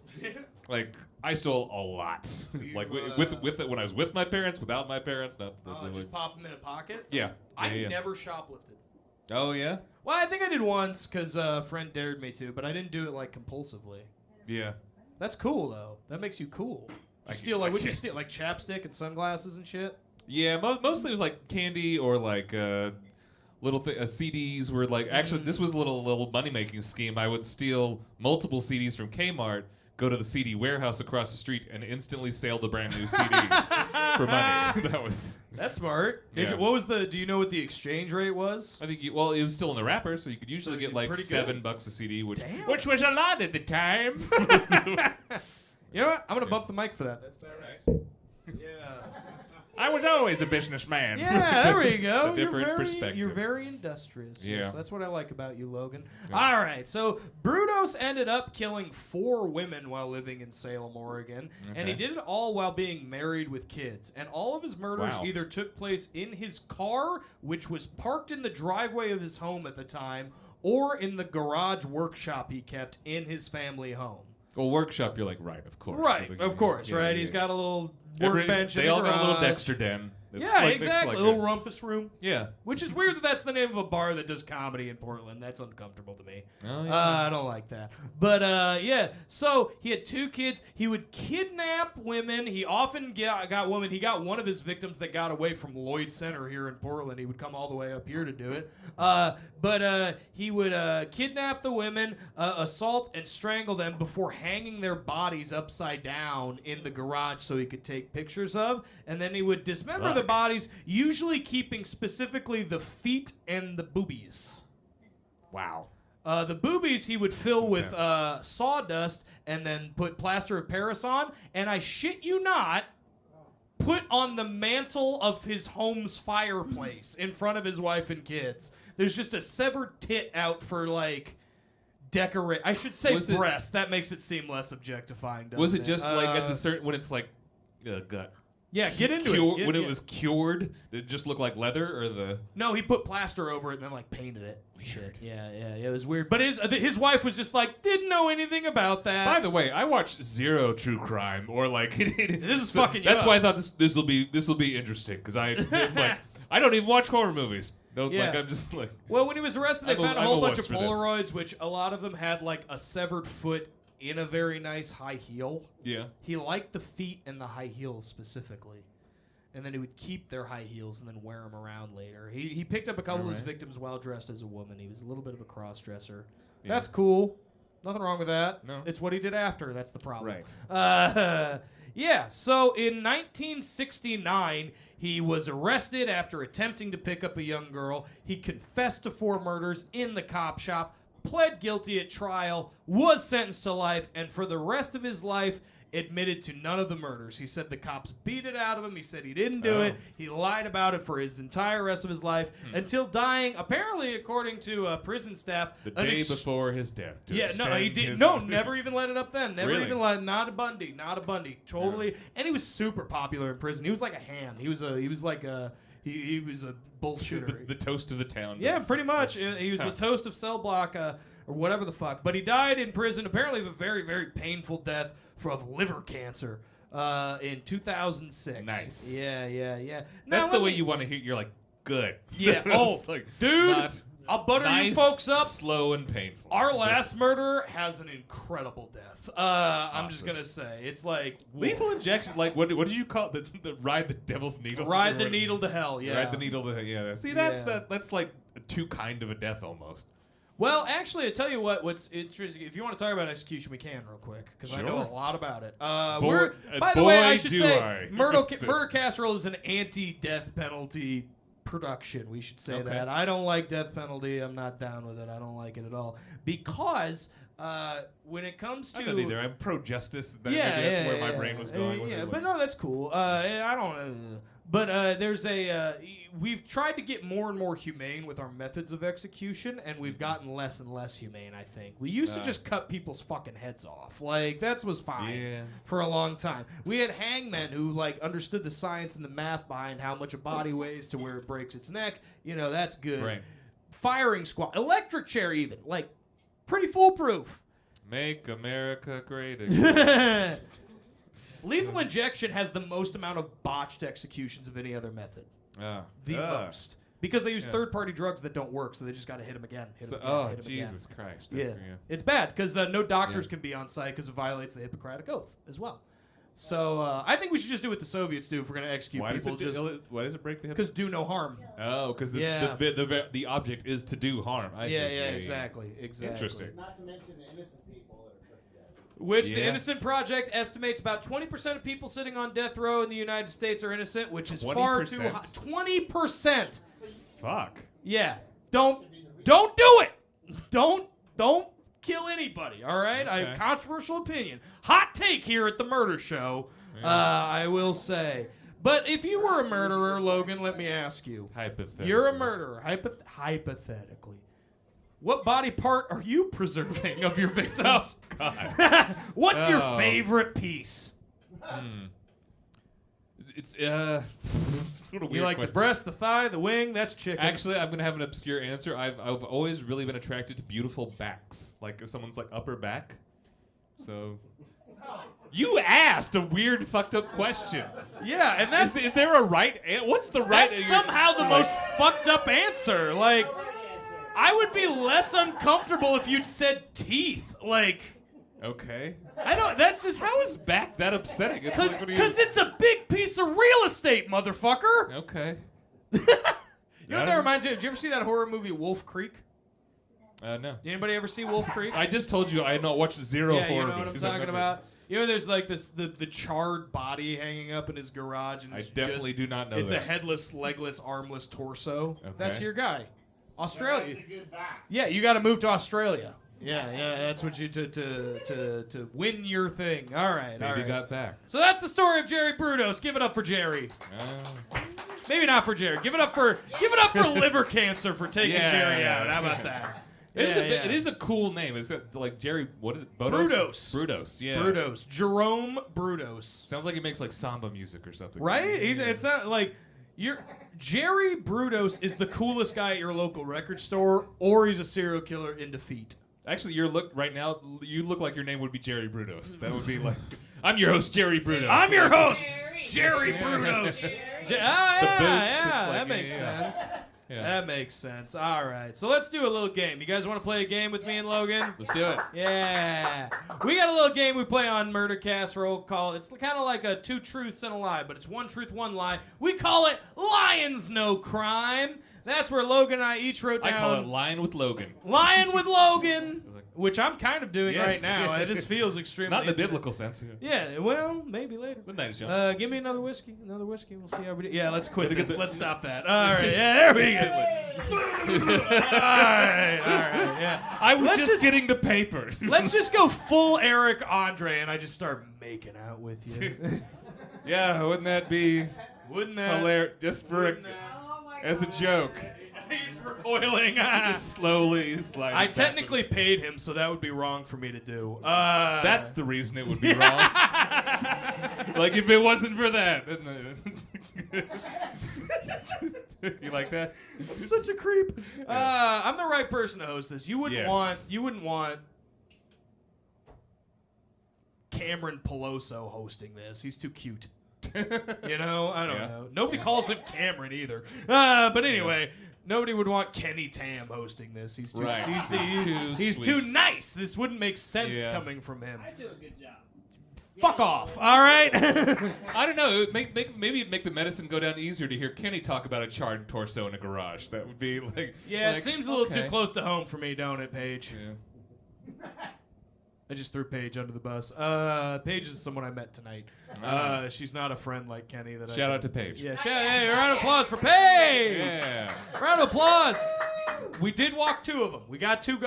Like I stole a lot. Like with it when I was with my parents, without my parents, not. Just pop them in a pocket. Yeah. I never shoplifted. Oh yeah. Well, I think I did once because a friend dared me to, but I didn't do it like compulsively. Yeah. That's cool though. That makes you cool. You steal like would you steal like chapstick and sunglasses and shit? Yeah, mostly it was like candy or like little CDs. Were like actually this was a little money making scheme. I would steal multiple CDs from Kmart, go to the CD warehouse across the street, and instantly sell the brand new CDs for money. That's smart. Yeah. What was the? Do you know what the exchange rate was? I think it was still in the wrapper, so you could usually get like $7 a CD, which was a lot at the time. You know what? I'm gonna bump the mic for that. That's right. Yeah. I was always a businessman. Yeah, there we go. A different perspective. You're very industrious. Yeah. Yes, that's what I like about you, Logan. Yeah. All right, so Brudos ended up killing 4 women while living in Salem, Oregon, and he did it all while being married with kids. And all of his murders either took place in his car, which was parked in the driveway of his home at the time, or in the garage workshop he kept in his family home. Well, workshop, you're like, right, of course. Right, of course, right? He's got a little workbench in the They all garage. got a little Dexter den. It's Yeah, like, exactly. Like a little rumpus room. Yeah. Which is weird that that's the name of a bar that does comedy in Portland. That's uncomfortable to me. Oh, yeah. I don't like that. But, yeah. So, he had 2 kids. He would kidnap women. He often got women. He got one of his victims that got away from Lloyd Center here in Portland. He would come all the way up here to do it. But he would kidnap the women, assault and strangle them before hanging their bodies upside down in the garage so he could take pictures of. And then he would dismember the bodies, usually keeping specifically the feet and the boobies. Wow. The boobies he would fill with sawdust and then put plaster of Paris on. And I shit you not, put on the mantle of his home's fireplace in front of his wife and kids. There's just a severed tit out for like decorate. I should say breast. That makes it seem less objectifying. Doesn't Was it just like at the certain when it's like gut? Yeah, get into it. When it was cured, did it just look like leather or the? No, he put plaster over it and then like painted it. Weird. Yeah, it was weird. But his wife was just like didn't know anything about that. By the way, I watched zero true crime or like this is fucking. That's why I thought this will be interesting because I don't even watch horror movies. Like I'm just like. Well, when he was arrested, they found a whole bunch of Polaroids, which a lot of them had like a severed foot in a very nice high heel. Yeah. He liked the feet and the high heels specifically. And then he would keep their high heels and then wear them around later. He picked up a couple of his victims while dressed as a woman. He was a little bit of a cross-dresser. Yeah. That's cool. Nothing wrong with that. No. It's what he did after. That's the problem. Right. Yeah, so in 1969, he was arrested after attempting to pick up a young girl. He confessed to 4 murders in the cop shop, pled guilty at trial, was sentenced to life, and for the rest of his life admitted to none of the murders. He said the cops beat it out of him. He said he didn't do it. He lied about it for his entire rest of his life until dying, apparently, according to prison staff. The day before his death. Yeah, no, he did. No, never even let it up then. Never Really? even let. Not a Bundy. Totally. Yeah. And he was super popular in prison. He was like a ham. He was a bullshitter. the toast of the town. Yeah, pretty much. He was the toast of cell block or whatever the fuck. But he died in prison, apparently of a very, very painful death of liver cancer in 2006. Nice. Yeah. That's the way you want to hear. You're like, good. Yeah. Like, dude, I'll butter you folks up. Slow and painful. Our last murderer has an incredible death. Awesome. I'm just gonna say it's like lethal injection. Like what did you call it? The ride the devil's needle? Ride the needle to hell. Yeah. Ride the needle to hell. Yeah. See, that's like too kind of a death almost. Well, actually, I tell you what's interesting. If you want to talk about execution, we can real quick because I know a lot about it. By the way, I should say Murder Casserole is an anti-death penalty production. We should say that. I don't like death penalty. I'm not down with it. I don't like it at all because when it comes to I don't either. I'm pro-justice. That's where my brain was going. But no, that's cool. I don't. But there's a we've tried to get more and more humane with our methods of execution, and we've gotten less and less humane, I think. We used to just cut people's fucking heads off. Like, that was fine for a long time. We had hangmen who, like, understood the science and the math behind how much a body weighs to where it breaks its neck. You know, that's good. Right. Firing squad. Electric chair, even. Like, pretty foolproof. Make America great again. Lethal injection has the most amount of botched executions of any other method. The most. Because they use third-party drugs that don't work, so they just got to hit them again. Hit 'em again, hit 'em Jesus again. Christ. Yeah. It's bad because no doctors can be on site because it violates the Hippocratic Oath as well. So I think we should just do what the Soviets do if we're going to execute people. Why does it break the hip? Because do no harm. Oh, because the object is to do harm. I see. Exactly. Interesting. Not to mention the innocent people that are put to death. Which the Innocent Project estimates about 20% of people sitting on death row in the United States are innocent, which is far too high. 20%. Fuck. Yeah. Don't do it. Don't kill anybody, all right? I have controversial opinion. Hot take here at the Murder Show, I will say. But if you were a murderer, Logan, let me ask you. Hypothetically. You're a murderer, hypothetically. What body part are you preserving of your victims? Oh, God. What's your favorite piece? It's sort of weird. You like question. the breast, the thigh, the wing? That's chicken. Actually, I'm gonna have an obscure answer. I've always really been attracted to beautiful backs, like if someone's like upper back. So, you asked a weird, fucked up question. Yeah, and that's Is there a right? What's the right? that's somehow the most fucked up answer. Like, I would be less uncomfortable if you'd said teeth. Like, Okay. I don't. That's just How is back that upsetting? It's like, what do you- because it's a big piece of real estate, motherfucker. Okay. You know what that reminds me of? Did you ever see that horror movie Wolf Creek? No. Did anybody ever see Wolf Creek? I just told you I had not watched zero Yeah, horror you know what I'm movies. talking about. You know, there's like the charred body hanging up in his garage, and I it's definitely just, do not know It's that. a headless, legless, armless torso. Okay. That's your guy. Australia. That's a good back. Yeah, you got to move to Australia. Yeah, that's what you to win your thing. All right, all Maybe right. got back. So that's the story of Jerry Brudos. Give it up for Jerry. Maybe not for Jerry. Give it up for liver cancer for taking Jerry out. How about that? It is a cool name. Is it like Jerry? What is it? Brudos. Brudos. Yeah. Brudos. Jerome Brudos. Sounds like he makes like samba music or something. Right? It's not like Jerry Brudos is the coolest guy at your local record store, or he's a serial killer in defeat. Actually, your look right now, you look like your name would be Jerry Brudos. That would be like, I'm your host, Jerry Brudos. I'm your host, Jerry. Jerry Brudos. The That boots, makes sense. Yeah. That makes sense. All right, so let's do a little game. You guys want to play a game with me and Logan? Let's do it. Yeah. We got a little game we play on Murder Casserole called, it's kind of like a 2 truths and a lie, but it's 1 truth, 1 lie. We call it Lions No Crime. That's where Logan and I each wrote down. I call it Lion with Logan. Lion with Logan, which I'm kind of doing Yes. right now. This feels extremely Not in the intimate. biblical sense. Yeah, well, maybe later. But nice, John. Give me another whiskey. We'll see how we do. Yeah, let's quit Gotta get this. the- Let's stop that. All right, yeah, there we go. all right, yeah. I was Let's just getting the paper. Let's just go full Eric Andre, and I just start making out with you. Yeah, wouldn't that be Wouldn't that? hilarious? Just for Oh my as a God. joke. He's recoiling. Just slowly slide. I technically paid him, so that would be wrong for me to do. That's the reason it would be wrong. Like if it wasn't for that. You like that? I'm such a creep. I'm the right person to host this. You wouldn't want Cameron Peloso hosting this. He's too cute. You know, I don't know. Nobody calls him Cameron either. But anyway, nobody would want Kenny Tam hosting this. He's too Right. he's Too too sweet. nice. This wouldn't make sense Yeah. coming from him. I do a good job. Fuck off. All right. I don't know. Maybe it'd make the medicine go down easier to hear Kenny talk about a charred torso in a garage. That would be like. Yeah, like, it seems a little okay. too close to home for me, don't it, Paige? Yeah. I just threw Paige under the bus. Paige is someone I met tonight. She's not a friend like Kenny. Shout out to Paige. Yeah, hey, round of applause for Paige. Yeah. Round of applause. We did walk 2 of them. We got 2.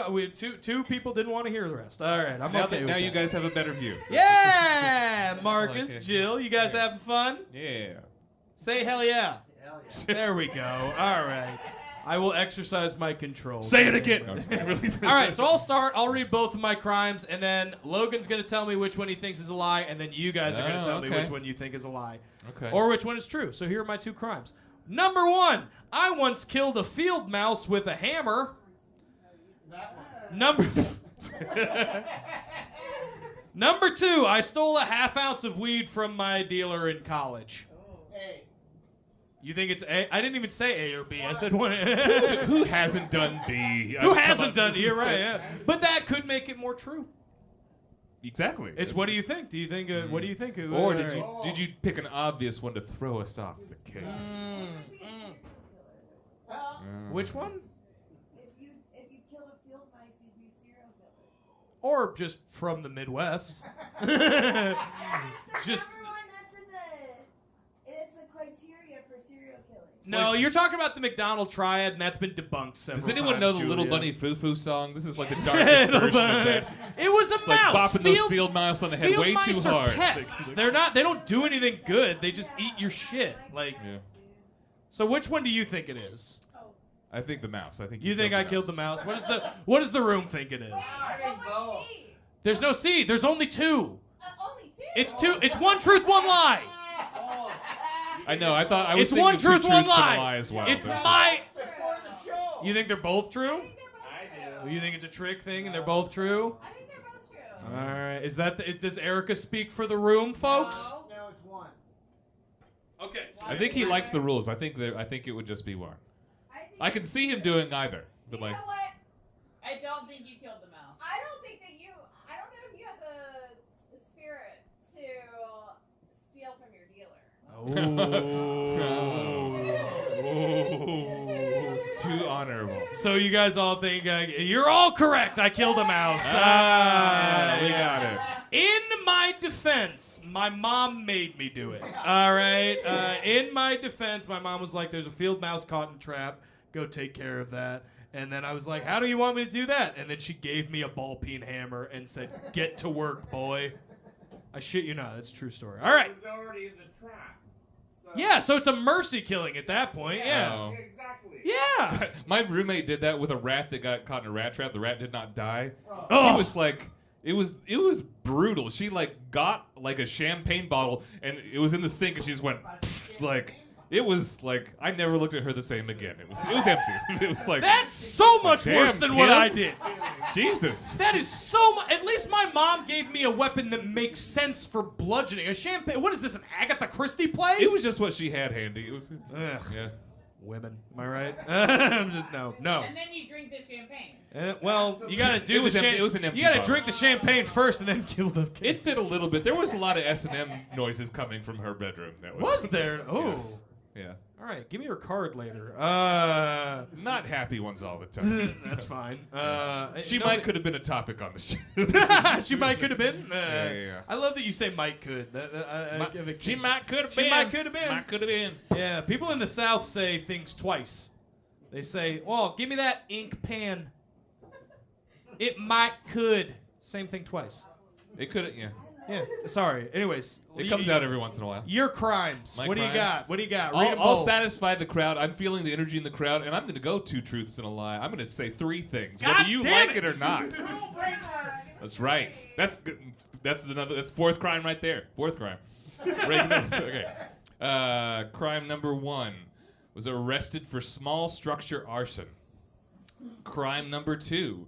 Two people didn't want to hear the rest. All right, I'm Now, okay with now that. you guys have a better view. So- Yeah, Marcus, Okay. Jill, you guys having fun? Yeah. Say hell yeah. Hell yeah. There we go. All right. I will exercise my control. Say it again. No, I'm just kidding. All right, so I'll start. I'll read both of my crimes, and then Logan's going to tell me which one he thinks is a lie, and then you guys are going to tell me which one you think is a lie. Okay. Or which one is true. So here are my 2 crimes. Number 1, I once killed a field mouse with a hammer. Number 2, I stole a half ounce of weed from my dealer in college. Hey. You think it's A? I didn't even say A or B. I said one. Who hasn't done B? Who hasn't done? You're right. Yeah. But that could make it more true. Exactly. It's what do you think? Do you think? What do you think? Or did you pick an obvious one to throw us off the case? Which one? If you killed a field mice, you'd be a serial killer. Or just from the Midwest? That is the Just- number one. That's in it's a criteria for serial killers. No, you're talking about the McDonald triad, and that's been debunked several Does anyone times, know the Little Julia. Bunny Foo Foo song? This is like the darkest version of that. It was a It's like mouse. bopping those field mouse on the head field way mice too are hard. pests. They're not. They don't do anything good. They just eat your shit. Like. Yeah. So which one do you think it is? I think the mouse. I think You think I killed the mouse? What does the room think it is? I think both. There's no C. There's only 2. Only 2. It's 2. It's 1 truth, 1 lie. I know. I thought I was It's thinking 1 of truth, 2 1 truths and a lie. lie as well. It's That's- my. Before the show. You think they're both true? I think they're both true. You think it's a trick thing and they're both true? I think they're both true. All right. Is that? Does Erica speak for the room, folks? No. No, it's 1. Okay. So I think he likes the rules. I think it would just be 1. I can see him doing either. But You like, know what? I don't think you killed the mouse. I don't think that you. I don't know if you have the spirit to steal from your dealer. too honorable. So you guys all think you're all correct. I killed a mouse. We got it. In my defense, my mom made me do it. All right. In my defense, my mom was like, "There's a field mouse caught in a trap. Go take care of that." And then I was like, "How do you want me to do that?" And then she gave me a ball peen hammer and said, "Get to work, boy." I shit you not. That's a true story. All right. It was already in the trap. So Yeah. So it's a mercy killing at that point. Yeah. Oh. Exactly. Yeah. My roommate did that with a rat that got caught in a rat trap. The rat did not die. Oh. She was like, it was brutal. She like got like a champagne bottle and it was in the sink and she just went like. It was like I never looked at her the same again. It was empty. It was like That's so much Damn, worse than what kid. I did. Jesus. That is so much. At least my mom gave me a weapon that makes sense for bludgeoning. A champagne. What is this? An Agatha Christie play? It was just what she had handy. It was Ugh. yeah. Women. Am I right? I'm just, no. And then you drink the champagne. Well, you gotta do It was the empty- champ- it was an empty You gotta bottle. drink the champagne first and then kill the kid. It fit a little bit. There was a lot of S&M noises coming from her bedroom. That was Was there? Oh. Yes. Yeah. All right. Give me your card later. Not happy ones all the time. That's fine. She no, might could have been a topic on the show. She might could have been. Yeah. I love that you say might could. She might could have She been. might could have been. Might could have been. Yeah, people in the South say things twice. They say, "Well, give me that ink pen." It might could. Same thing twice. It could have. Yeah. Yeah. Sorry. Anyways, It comes out every once in a while. Your crimes. My What do you crimes? got? What do you got? Read 'em I'll both. satisfy the crowd. I'm feeling the energy in the crowd, and I'm going to go 2 truths and a lie. I'm going to say 3 things, God whether you damn like it. it or not. That's right. That's good. That's 4th crime right there. 4th crime. Breaking news. Okay. Crime number 1 was arrested for small structure arson. Crime number 2,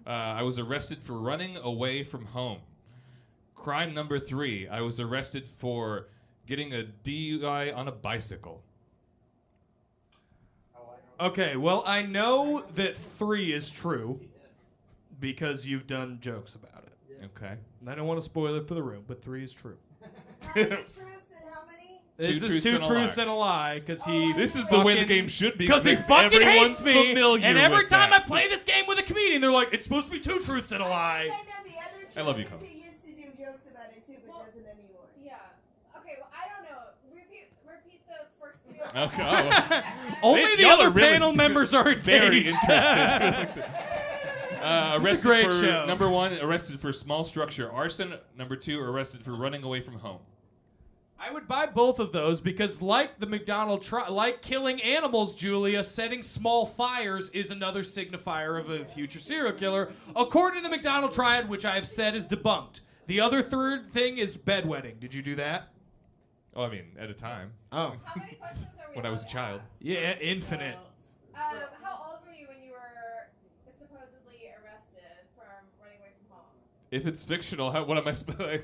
I was arrested for running away from home. Crime number 3, I was arrested for getting a DUI on a bicycle. Okay. Well, I know that 3 is true because you've done jokes about it. Okay. And I don't want to spoil it for the room, but 3 is true. How many truths and how many? This is 2 truths and a lie because he. This is the way the fucking- game should be. Because he because fucking everyone's hates me, familiar and every with time that. I play this game with a comedian, they're like, "It's supposed to be 2 truths and a lie." I know the other truth I love you, is Connor. he used to do jokes about it too, but doesn't anymore. Yeah. Okay. Well, I don't know. Repeat the first 2. Okay. Only the y'all other are really panel members are engaged. Very interested. Arrested great for show. number 1, arrested for small structure arson. Number 2, arrested for running away from home. I would buy both of those because, like the like killing animals, Julia, setting small fires is another signifier of a future serial killer, according to the McDonald triad, which I have said is debunked. The other third thing is bedwetting. Did you do that? Oh, I mean, at a time. Oh. How many questions are we When I was a child. Yeah, infinite. How old were you when you were supposedly arrested from running away from home? If it's fictional, what am I spelling?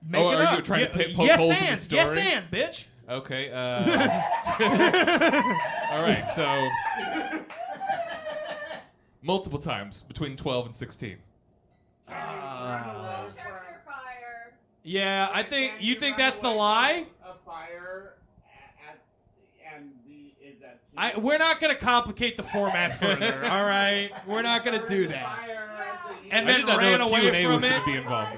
Make it are up. you trying to poke yes holes and, in the story? Yes and, bitch. Okay. All right, so multiple times between 12 and 16. Low structure fire. Yeah, I think you think that's the lie. A fire and is that? We're not gonna complicate the format further. All right, we're not gonna do that. And I then did not ran know away Q&A from was going it. to be involved.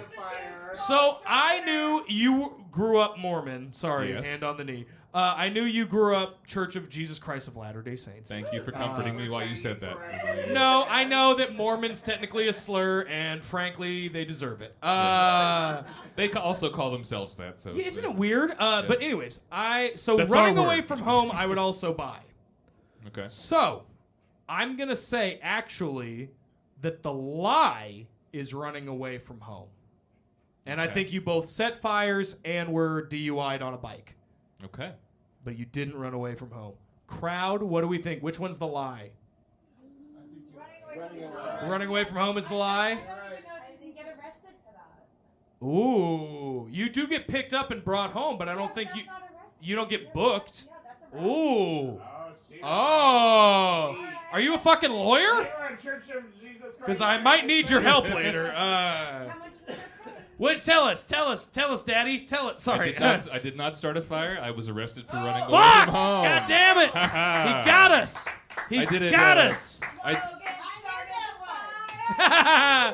So I knew you grew up Mormon. Sorry, Yes. hand on the knee. I knew you grew up Church of Jesus Christ of Latter-day Saints. Thank you for comforting me while you said that. No, I know that Mormon's technically a slur, and frankly, they deserve it. They also call themselves that. So Yeah, isn't it weird? But anyways, That's running our away word. from home, I would also buy. Okay. So, I'm gonna say actually that the lie is running away from home, and I Okay. think you both set fires and were DUI'd on a bike, Okay. but you didn't run away from home. Crowd, what do we think? Which one's the lie? Running away from home is the lie. I don't even know if you can get arrested for that. Ooh, you do get picked up and brought home, but I don't think you don't get booked. Yeah, that's a Ooh. Oh, Oh. Are you a fucking lawyer? You're in Church of Jesus Christ. Because I might need your help later. How much is your credit? What? Tell us, Daddy. Tell it. Sorry. I did not start a fire. I was arrested for running away Fuck! from home. God damn it! He got us. He I did it, got uh, us. Logan started fire.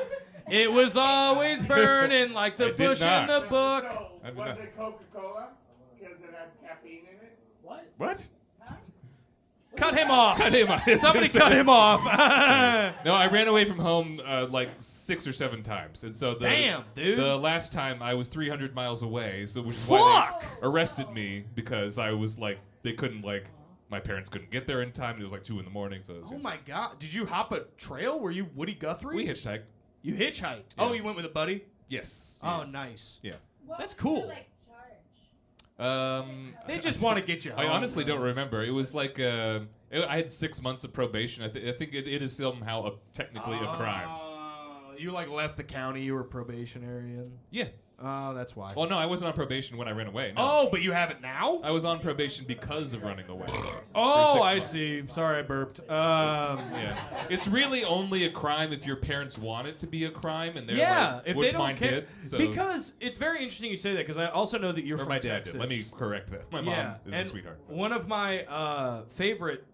It was always burning like the I did bush in not. the book. So, I did was not. it Coca-Cola? Because it had caffeine in it? What? Cut him off. Cut him off. Somebody cut him off. No, I ran away from home like 6 or 7 times, and so Damn, dude. the last time I was 300 miles away, so which is why they arrested me because I was like they couldn't my parents couldn't get there in time. It was like 2 in the morning, so it was, Oh my God! Did you hop a trail? Were you Woody Guthrie? we hitchhiked. You hitchhiked. Yeah. Oh, you went with a buddy. Yes. Oh, nice. Yeah. What That's was cool. your, charge? They just want to get you home. I honestly don't remember. It was like I had 6 months of probation. I think it is somehow technically a crime. You left the county. You were probationary. Yeah. Oh, that's why. Well, no, I wasn't on probation when I ran away. No. Oh, but you have it now? I was on probation because of running away. Oh, For 6 I months. see. Sorry, I burped. Yeah. It's really only a crime if your parents want it to be a crime, and they're like, if which they don't mine care. did. So, Because it's very interesting you say that, because I also know that you're or from my dad Texas. did. Let me correct that. My Yeah, mom is and a sweetheart. one of my favorite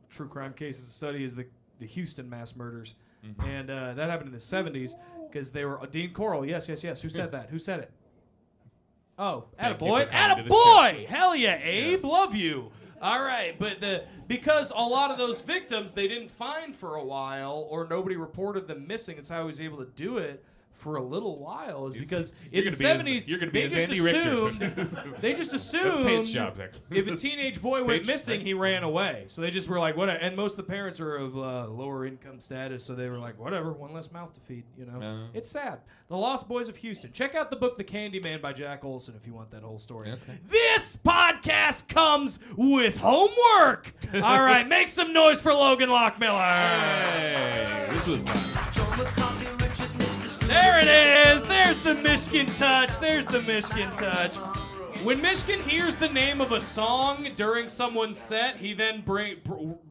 true crime cases to study is the Houston mass murders. Mhm. And that happened in the 70s, because they were... Dean Coral, yes. Who said that? Who said it? Oh, Thank you attaboy. for coming to the Attaboy! Hell yeah, Abe. Yes. Love you. All right, but because a lot of those victims they didn't find for a while, or nobody reported them missing, it's how he was able to do it for a little while, is because in the 70s, you're gonna be they as just Andy Richter. assumed... They just That's Page's assumed job, actually. if a teenage boy went Page, missing, right? he ran away. So they just were like, whatever. And most of the parents are of lower income status, so they were like, whatever, one less mouth to feed. It's sad. The Lost Boys of Houston. Check out the book The Candyman by Jack Olson if you want that whole story. Okay. This podcast comes with homework. All right, make some noise for Logan Lockmiller. Hey, this was fun. There it is. There's the Michigan touch. When Michigan hears the name of a song during someone's set, he then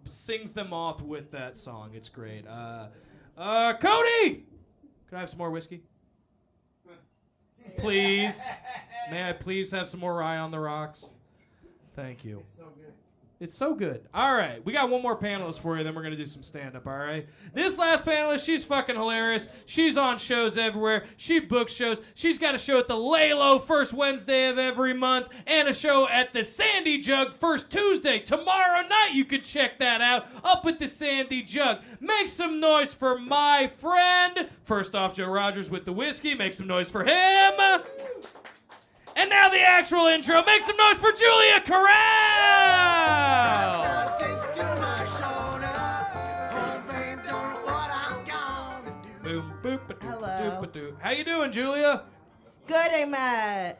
sings them off with that song. It's great. Cody, can I have some more whiskey? Please. May I please have some more rye on the rocks? Thank you. It's so good. All right, we got one more panelist for you, then we're going to do some stand-up, all right? This last panelist, she's fucking hilarious. She's on shows everywhere. She books shows. She's got a show at the Lalo first Wednesday of every month, and a show at the Sandy Jug first Tuesday. Tomorrow night, you can check that out up at the Sandy Jug. Make some noise for my friend. First off, Joe Rogers with the whiskey. Make some noise for him. And now the actual intro. Make some noise for Julia Corral. Boom, boop, Hello. How you doing, Julia? Good. I'm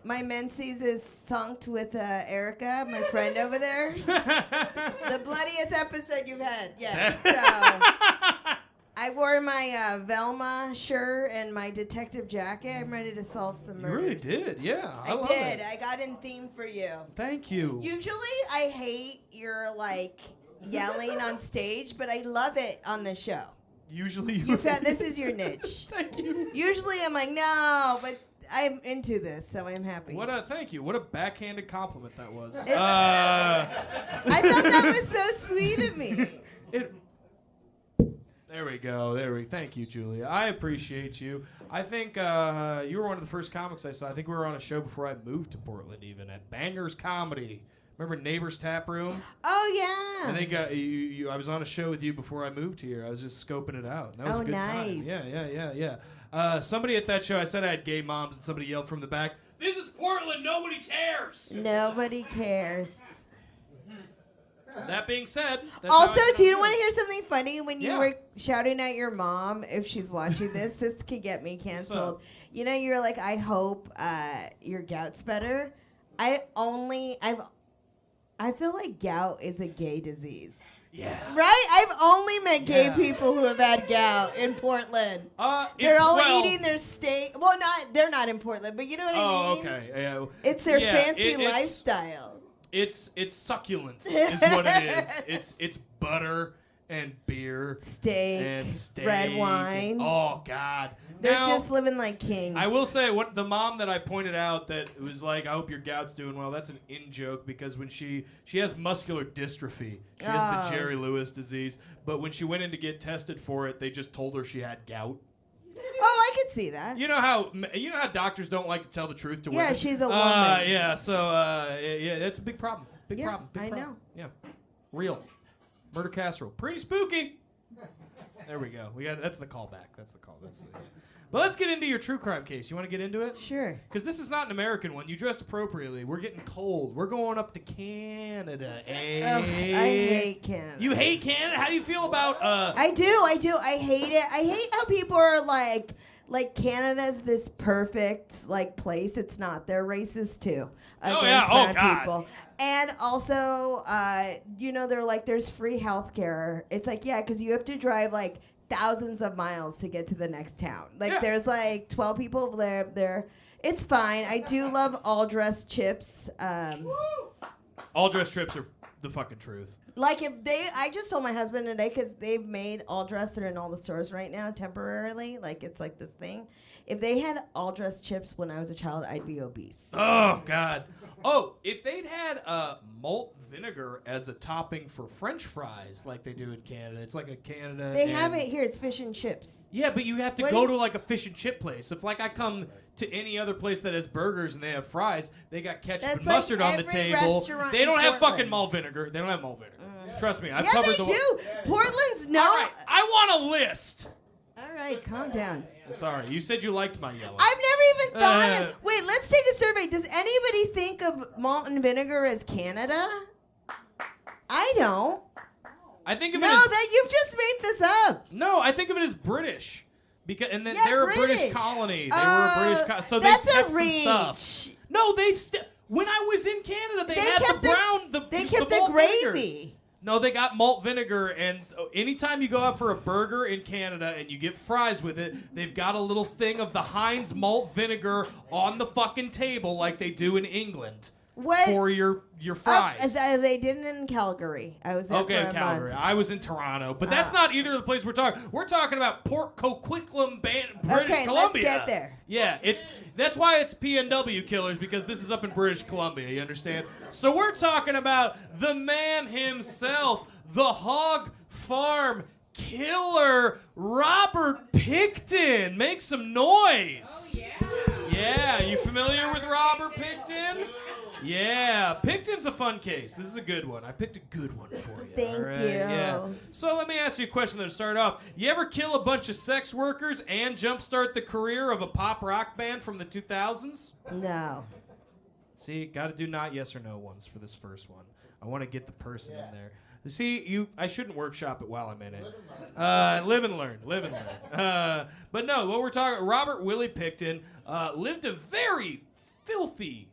my menses is synced with Erica, my friend over there. The bloodiest episode you've had. Yeah. So I wore my Velma shirt and my detective jacket. I'm ready to solve some You murders. really did, yeah. I love did. it. I got in theme for you. Thank you. Usually I hate your yelling on stage, but I love it on the show. Usually You found this is your niche. Thank you. Usually I'm like, no, but I'm into this, so I'm happy. Thank you. What a backhanded compliment that was. I thought that was so sweet of me. There we go. Thank you, Julia. I appreciate you. I think you were one of the first comics I saw. I think we were on a show before I moved to Portland, even at Bangers Comedy. Remember Neighbors Tap Room? Oh yeah. I think I was on a show with you before I moved here. I was just scoping it out. That was a good time. Yeah. Somebody at that show, I said I had gay moms, and somebody yelled from the back, "This is Portland. Nobody cares." Nobody cares. That being said, that's how Also, I do you want to hear something funny? When you Yeah. were shouting at your mom, if she's watching this could get me canceled. You know, you're like, I hope your gout's better. I feel like gout is a gay disease. Yeah. Right? I've only met gay Yeah. people who have had gout in Portland. They're all eating their steak. Well, they're not in Portland, but you know what I mean? Okay. Yeah. It's their Yeah, fancy it's- lifestyle. It's succulence is what it is. It's butter and beer Steak, and steak, red wine. Oh God. They're Now, just living like kings. I will say, what the mom that I pointed out that was like, I hope your gout's doing well. That's an in joke because when she has muscular dystrophy, she has the Jerry Lewis disease. But when she went in to get tested for it, they just told her she had gout. Oh, I could see that. You know how doctors don't like to tell the truth to women. Yeah, she's a woman. Yeah. So yeah, that's a big problem. Big Yeah, problem. Big I problem. know. Yeah. Real. Murder casserole. Pretty spooky. There we go. That's the callback. That's the call. But let's get into your true crime case. You want to get into it? Sure. Because this is not an American one. You dressed appropriately. We're getting cold. We're going up to Canada. Eh? Ugh, I hate Canada. You hate Canada? How do you feel about I do. I hate it. I hate how people are like Canada's this perfect place. It's not. They're racist too against brown people. And also, they're like, there's free healthcare. It's like, yeah, because you have to drive thousands of miles to get to the next town. There's 12 people there. It's fine. I do love all dressed chips. all dressed trips are the fucking truth. I just told my husband today because they've made all dressed. They're in all the stores right now temporarily. It's like this thing. If they had all dressed chips when I was a child, I'd be obese. Oh God. Oh, if they'd had malt vinegar as a topping for French fries like they do in Canada, it's like a Canada. They have it here. It's fish and chips. Yeah, but you have to go to a fish and chip place. If I come to any other place that has burgers and they have fries, they got ketchup and mustard on the table. They don't have fucking malt vinegar. They don't have malt vinegar. Trust me, I've covered the. Yeah, they do. Portland's no. All right, I want a list. All right, calm down. Sorry, you said you liked my yellow. I've never even thought of. Wait, let's take a survey. Does anybody think of malt and vinegar as Canada? I don't. I think of No, it as, that you've just made this up. No, I think of it as British. Because Yeah, they're a British British. colony. They were a British so they That's kept a some reach. stuff. No, when I was in Canada, they had kept the brown They kept the malt gravy. vinegar. No, they got malt vinegar, and anytime you go out for a burger in Canada and you get fries with it, they've got a little thing of the Heinz malt vinegar on the fucking table like they do in England for your fries. They didn't in Calgary. I was there for a Calgary. month. I was in Toronto, but that's not either of the places we're talking. We're talking about Port Coquitlam, British Columbia. Let's get there. Yeah, that's why it's PNW killers, because this is up in British Columbia. You understand? So we're talking about the man himself, the hog farm killer, Robert Pickton. Make some noise. Oh yeah. Yeah, you familiar with Robert Pickton? Yeah, Picton's a fun case. This is a good one. I picked a good one for you. Thank you. Yeah. So let me ask you a question to start off. You ever kill a bunch of sex workers and jumpstart the career of a pop rock band from the 2000s? No. See, got to do not yes or no ones for this first one. I want to get the person in there. See, I shouldn't workshop it while I'm in it. Live and learn. But no, what we're talking, Robert Willie Picton lived a very filthy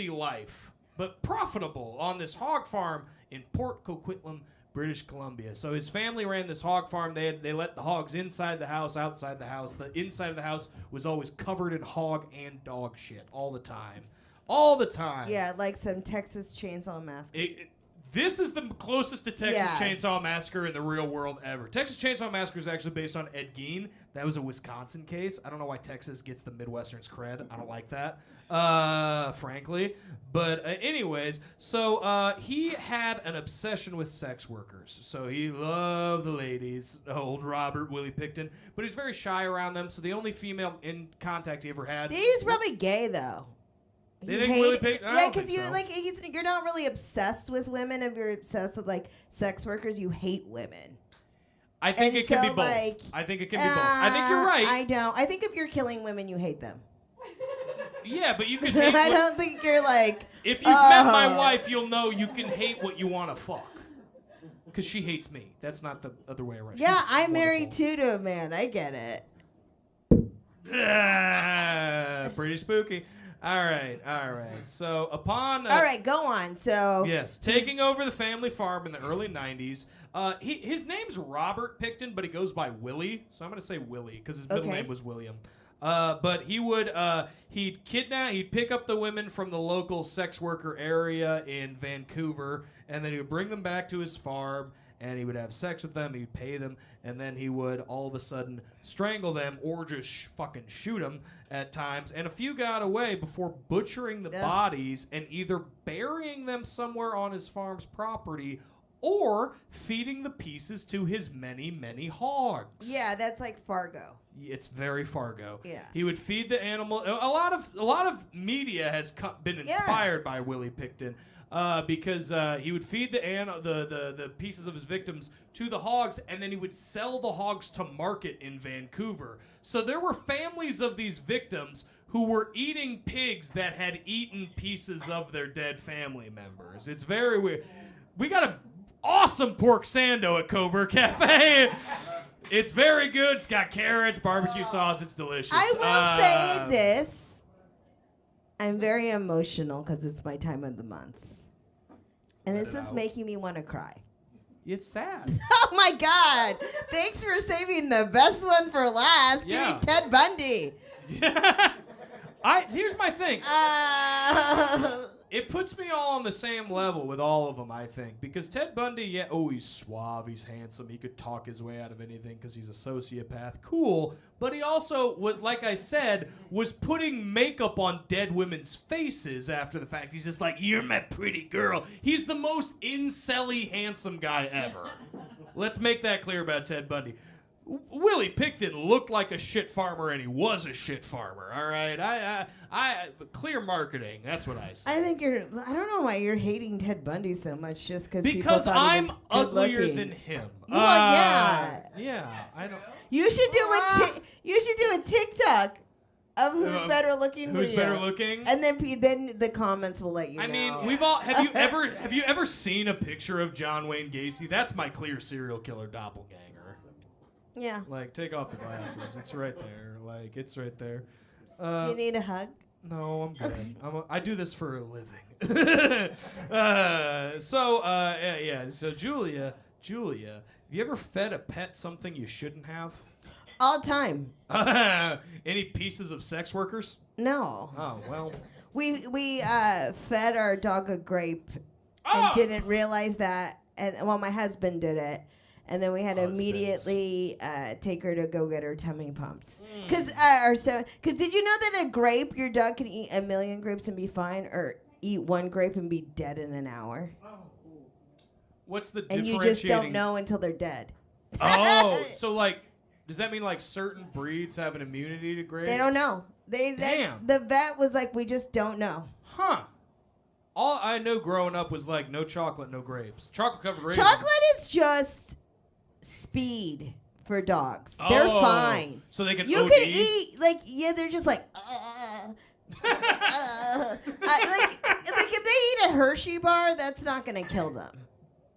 life, but profitable on this hog farm in Port Coquitlam, British Columbia. So his family ran this hog farm. They let the hogs inside the house, outside the house. The inside of the house was always covered in hog and dog shit all the time. All the time. Yeah, like some Texas Chainsaw Massacre. This is the closest to Texas Chainsaw Massacre in the real world ever. Texas Chainsaw Massacre is actually based on Ed Gein. That was a Wisconsin case. I don't know why Texas gets the Midwestern's cred. I don't like that, frankly. But anyways, so he had an obsession with sex workers. So he loved the ladies, old Robert Willie Picton. But he's very shy around them, so the only female in contact he ever had... He's probably gay, though. They think Willie Picton? Yeah, because you're not really obsessed with women. If you're obsessed with like sex workers, you hate women. I think it can be both. Like, I think it can be both. I think you're right. I don't. I think if you're killing women, you hate them. Yeah, but you can hate. I don't think you're like. If you've met my wife, you'll know you can hate what you want to fuck. Because she hates me. That's not the other way around. Yeah, She's I'm married wonderful. too to a man. I get it. Pretty spooky. All right. So upon... all right, go on. So... Yes, taking over the family farm in the early 90s. His name's Robert Picton, but he goes by Willie. So I'm going to say Willie because his middle name was William. But he would... he'd pick up the women from the local sex worker area in Vancouver, and then he would bring them back to his farm, and he would have sex with them, he'd pay them, and then he would all of a sudden strangle them or just fucking shoot them at times. And a few got away before butchering the bodies and either burying them somewhere on his farm's property or feeding the pieces to his many, many hogs. Yeah, that's like Fargo. It's very Fargo. Yeah. He would feed the animal. A lot of media has been inspired by Willie Picton. Because he would feed the pieces of his victims to the hogs, and then he would sell the hogs to market in Vancouver. So there were families of these victims who were eating pigs that had eaten pieces of their dead family members. It's very weird. We got an awesome pork sando at Covert Café. It's very good. It's got carrots, barbecue sauce. It's delicious. I will say this. I'm very emotional because it's my time of the month. And this is making me want to cry. It's sad. Oh my God! Thanks for saving the best one for last. Give me Ted Bundy. Here's my thing. It puts me all on the same level with all of them, I think. Because Ted Bundy, he's suave, he's handsome, he could talk his way out of anything because he's a sociopath. Cool. But he also, like I said, was putting makeup on dead women's faces after the fact. He's just like, you're my pretty girl. He's the most incel-y handsome guy ever. Let's make that clear about Ted Bundy. Willie Picton looked like a shit farmer, and he was a shit farmer. All right, I clear marketing. That's what I say. I think I don't know why you're hating Ted Bundy so much, just because I'm uglier than him. Well, yeah. I don't. You should do a TikTok of who's better looking. Who's better looking? And then the comments will let you know. I mean, we've all. Have you ever seen a picture of John Wayne Gacy? That's my clear serial killer doppelganger. Yeah. Like, take off the glasses. It's right there. Like, it's right there. Do you need a hug? No, I'm good. Okay. I do this for a living. So Julia, have you ever fed a pet something you shouldn't have? All the time. Any pieces of sex workers? No. Oh, well. We fed our dog a grape and didn't realize that. And my husband did it. And then we had to immediately take her to go get her tummy pumped. Because did you know that a grape, your dog can eat 1 million grapes and be fine, or eat 1 grape and be dead in an hour? What's the and differentiating? You just don't know until they're dead. Oh, so like, does that mean like certain breeds have an immunity to grapes? They don't know. Damn. The vet was like, we just don't know. Huh. All I know growing up was like, no chocolate, no grapes. Chocolate covered raisins. Chocolate is just speed for dogs. They're fine. So they can You OD? can eat, they're just like, a Hershey bar, that's not gonna kill them.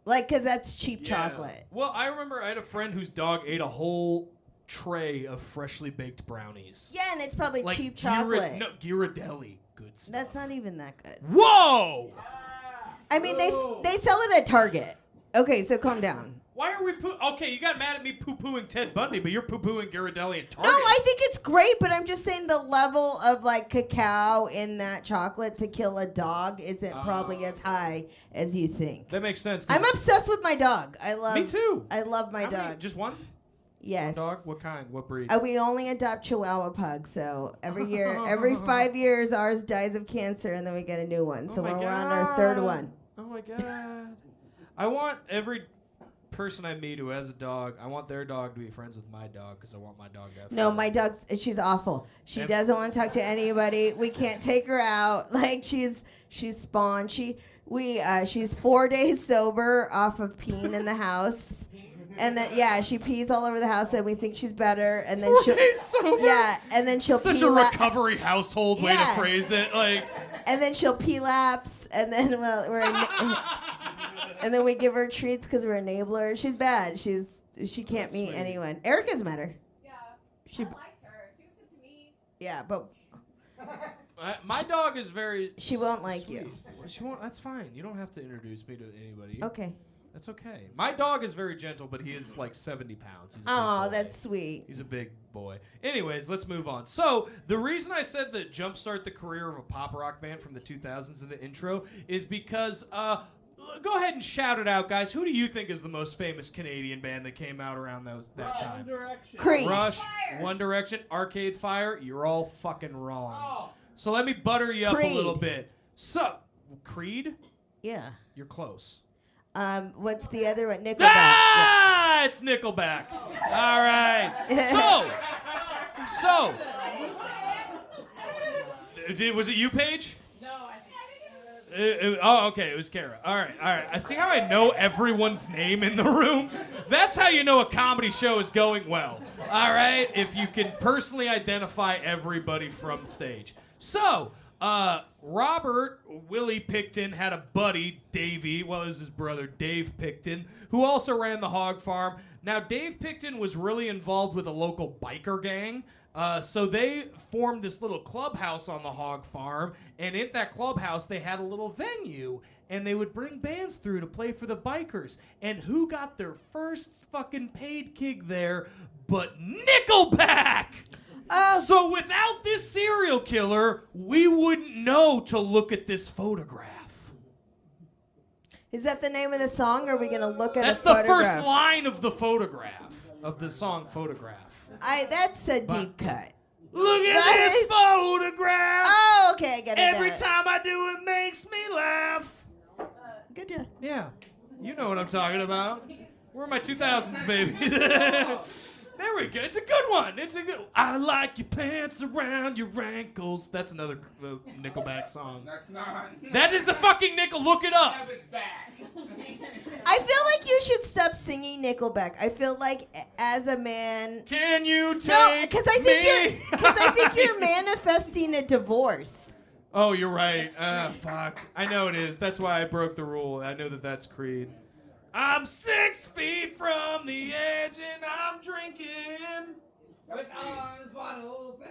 Like, cause that's cheap chocolate. Well, I remember I had a friend whose dog ate a whole tray of freshly baked brownies. Yeah, and it's probably Like cheap chocolate. Ghirardelli, good stuff. That's not even that good. Whoa! I mean, they sell it at Target. Okay, so calm down. Why are we Okay, you got mad at me poo-pooing Ted Bundy, but you're poo-pooing Ghirardelli at Target. No, I think it's great, but I'm just saying the level of like cacao in that chocolate to kill a dog isn't probably as high as you think. That makes sense. I'm obsessed with my dog. Me too. I love my How dog. many? Just one? Yes. One dog? What kind? What breed? We only adopt Chihuahua pugs, so every 5 years ours dies of cancer, and then we get a new one. So we're on our third one. Oh my god! I want every person I meet who has a dog, I want their dog to be friends with my dog because I want my dog to have No, friends. my she's awful. She doesn't want to talk to anybody. We can't take her out. Like she's spawned. She's 4 days sober off of peeing in the house. And then she pees all over the house, and we think she's better. And then 4 days sober. Yeah, and then she'll Such pee a recovery household way to phrase it. Like. And then she'll pee laps, and then and then we give her treats because we're enablers. She's bad. She can't meet anyone. Erica's met her. Yeah. She I liked her. She was good to me. Yeah, but My dog is very. she won't like sweet. you. She won't. That's fine. You don't have to introduce me to anybody. Okay. That's okay. My dog is very gentle, but he is like 70 pounds. He's a big Oh, boy. that's sweet. He's a big boy. Anyways, let's move on. So, the reason I said that jumpstart the career of a pop rock band from the 2000s in the intro is because, go ahead and shout it out, guys. Who do you think is the most famous Canadian band that came out around that time? Creed. Rush, Fire. One Direction, Arcade Fire. You're all fucking wrong. Oh. So let me butter you up Creed. a little bit. So, Creed? Yeah. You're close. What's the other one? Nickelback. Ah, it's Nickelback. All right. So, was it you, Paige? No, I think Okay, it was Kara. All right. I see how I know everyone's name in the room. That's how you know a comedy show is going well. All right, if you can personally identify everybody from stage. So, Robert Willie Picton had a buddy, Davey, well, it was his brother, Dave Picton, who also ran the hog farm. Now, Dave Picton was really involved with a local biker gang, so they formed this little clubhouse on the hog farm, and in that clubhouse, they had a little venue, and they would bring bands through to play for the bikers. And who got their first fucking paid gig there but Nickelback? So without this serial killer, we wouldn't know to look at this photograph. Is that the name of the song, or are we going to look at That's a the photograph? first line of the photograph, of the song Photograph. That's a deep cut. Look at That this is- photograph. Oh, okay, I get it. Every time I do it makes me laugh. Good job. Yeah, you know what I'm talking about. Where are my 2000s, baby? There we go. It's a good one. I like your pants around your ankles. That's another Nickelback song. That's not. That is a fucking Nickel. Look it up. It's back. I feel like you should stop singing Nickelback. I feel like as a man. Can you take No, because I think me? you're manifesting a divorce. Oh, you're right. Fuck. I know it is. That's why I broke the rule. I know that that's Creed. I'm 6 feet from the edge and I'm drinking. With arms wide open.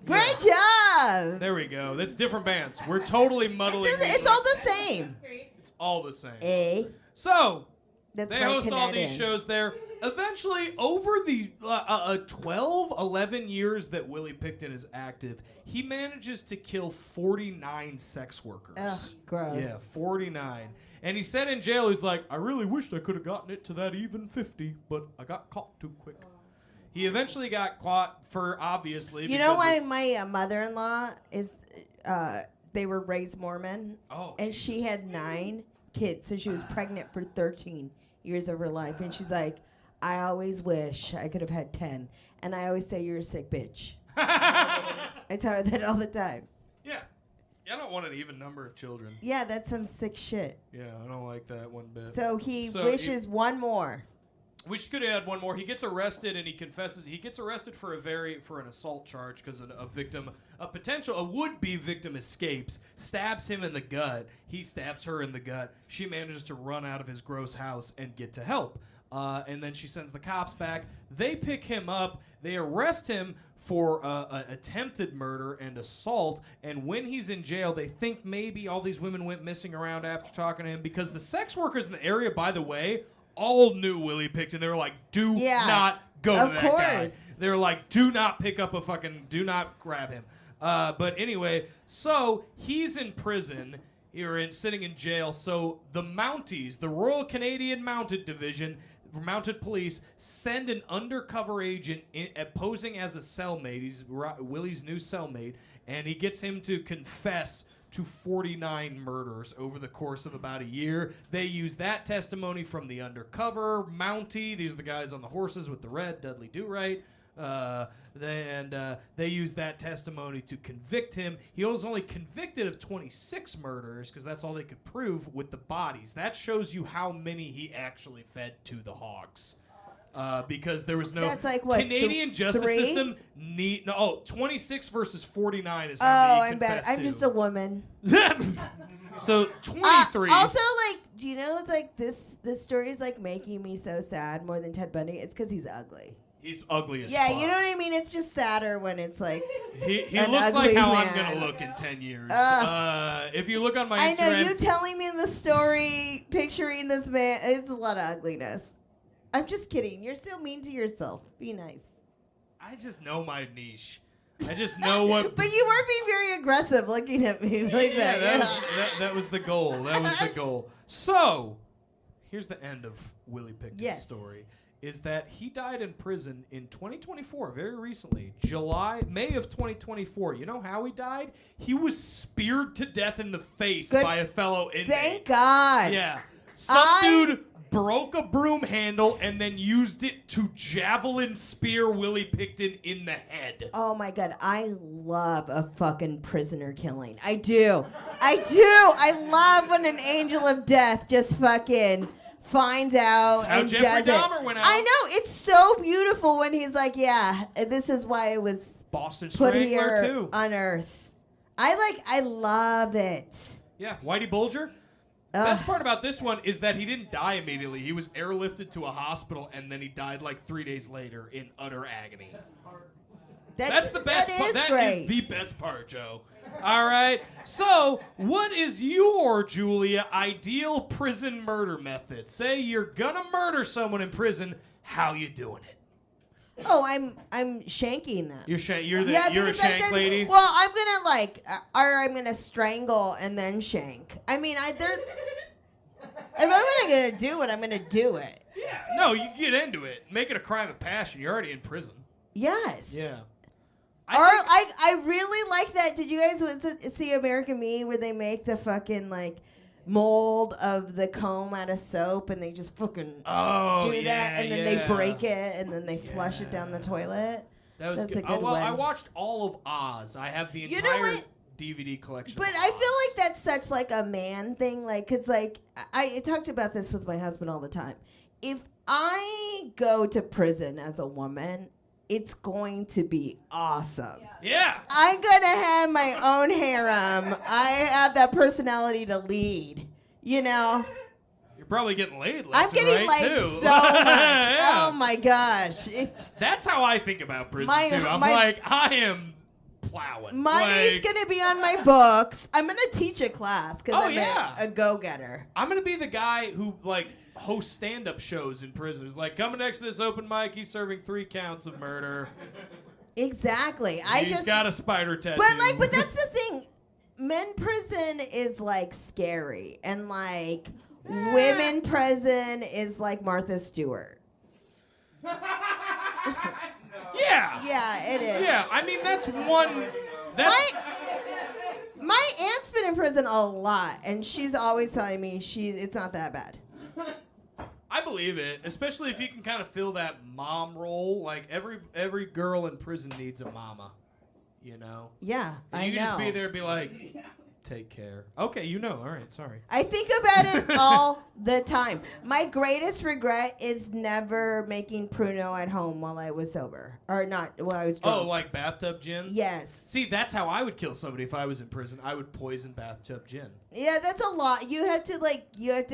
Great job. There we go. That's different bands. We're totally muddling. It's all the same. It's all the same. So They my host all these Canadian. shows there. Eventually, over the 12, 11 years that Willie Picton is active, he manages to kill 49 sex workers. Ugh, gross. Yeah, 49. And he said in jail, he's like, I really wished I could have gotten it to that even 50, but I got caught too quick. He eventually got caught for, obviously. You know why because my mother-in-law is? They were raised Mormon, Oh, and she had 9 kids, so she was pregnant for 13 years of her life, and she's like, I always wish I could have had 10, and I always say you're a sick bitch. I tell her that all the time. Yeah. I don't want an even number of children. Yeah, that's some sick shit. Yeah, I don't like that one bit. So he So wishes one more. We should have had one more. He gets arrested and he confesses. He gets arrested for an assault charge because a would-be victim escapes, stabs him in the gut. He stabs her in the gut. She manages to run out of his gross house and get to help. And then she sends the cops back. They pick him up. They arrest him for attempted murder and assault. And when he's in jail, they think maybe all these women went missing around after talking to him because the sex workers in the area, by the way, all knew Willie Picton. They were like, do not go to that guy. They were like, do not pick up do not grab him. But anyway, so he's in prison. Sitting in jail. So the Mounties, the Royal Canadian Mounted Division, Mounted Police, send an undercover agent posing as a cellmate. He's Willie's new cellmate, and he gets him to confess to 49 murders over the course of about a year. They use that testimony from the undercover Mountie. These are the guys on the horses with the red, Dudley Do-Right. They use that testimony to convict him. He was only convicted of 26 murders because that's all they could prove with the bodies. That shows you how many he actually fed to the hogs. Because there was no Canadian justice system. 26 versus 49 is how many he confessed I'm just a woman. So 23. Also, do you know it's like this story is like making me so sad more than Ted Bundy? It's because he's ugly. He's ugly as fuck. fuck. You know what I mean? It's just sadder when it's like he looks like how I'm going to look in 10 years. If you look on my Instagram. I know, you telling me the story, picturing this man, it's a lot of ugliness. I'm just kidding. You're still mean to yourself. Be nice. I just know my niche. I just know what... But you were being very aggressive looking at me like that. That was the goal. That was the goal. So, here's the end of Willie Picton's story. Is that he died in prison in 2024, very recently, May of 2024. You know how he died? He was speared to death in the face by a fellow inmate. Thank God. Yeah. Some dude broke a broom handle and then used it to javelin spear Willie Picton in the head. Oh my God, I love a fucking prisoner killing. I do. I love when an angel of death just fucking finds out and Jeffrey does Dahmer it. went out. I know, it's so beautiful when he's like, yeah, this is why it was Boston put Strangler here too. On Earth. I love it. Yeah, Whitey Bulger. Best part about this one is that he didn't die immediately. He was airlifted to a hospital and then he died like 3 days later in utter agony. That's the best part. That is the best part, Joe. All right. So, what is your, Julia, ideal prison murder method? Say you're gonna murder someone in prison. How you doing it? Oh, I'm shanking them. You're a shank lady. Well, I'm gonna I'm gonna strangle and then shank. I mean, if I'm gonna do it, I'm gonna do it. Yeah. No, you get into it. Make it a crime of passion. You're already in prison. Yes. Yeah. I really like that. Did you guys see American Me where they make the fucking mold of the comb out of soap and they just fucking do that and then they break it and then they flush it down the toilet? That's good. A good one. I watched all of Oz. I have the entire DVD collection. But I feel like that's such a man thing, because I talked about this with my husband all the time. If I go to prison as a woman, it's going to be awesome. Yeah. I'm going to have my own harem. I have that personality to lead, You're probably getting laid I'm getting laid too. so much. Oh, my gosh. That's how I think about prison, too. I am plowing. Money's going to be on my books. I'm going to teach a class because I'm a go-getter. I'm going to be the guy who, host stand-up shows in prison. It's coming next to this open mic, he's serving 3 counts of murder. Exactly. He's got a spider tattoo. But that's the thing. Men prison is scary, and women prison is Martha Stewart. Yeah. Yeah, it is. Yeah, I mean that's one. My aunt's been in prison a lot, and she's always telling me it's not that bad. I believe it, especially if you can kind of fill that mom role. Every girl in prison needs a mama, Yeah, and you can just be there and be like, take care. Okay, you know. All right, sorry. I think about it all the time. My greatest regret is never making Pruno at home while I was sober. Or not, while I was drunk. Oh, like bathtub gin? Yes. See, that's how I would kill somebody if I was in prison. I would poison bathtub gin. Yeah, that's a lot. You have to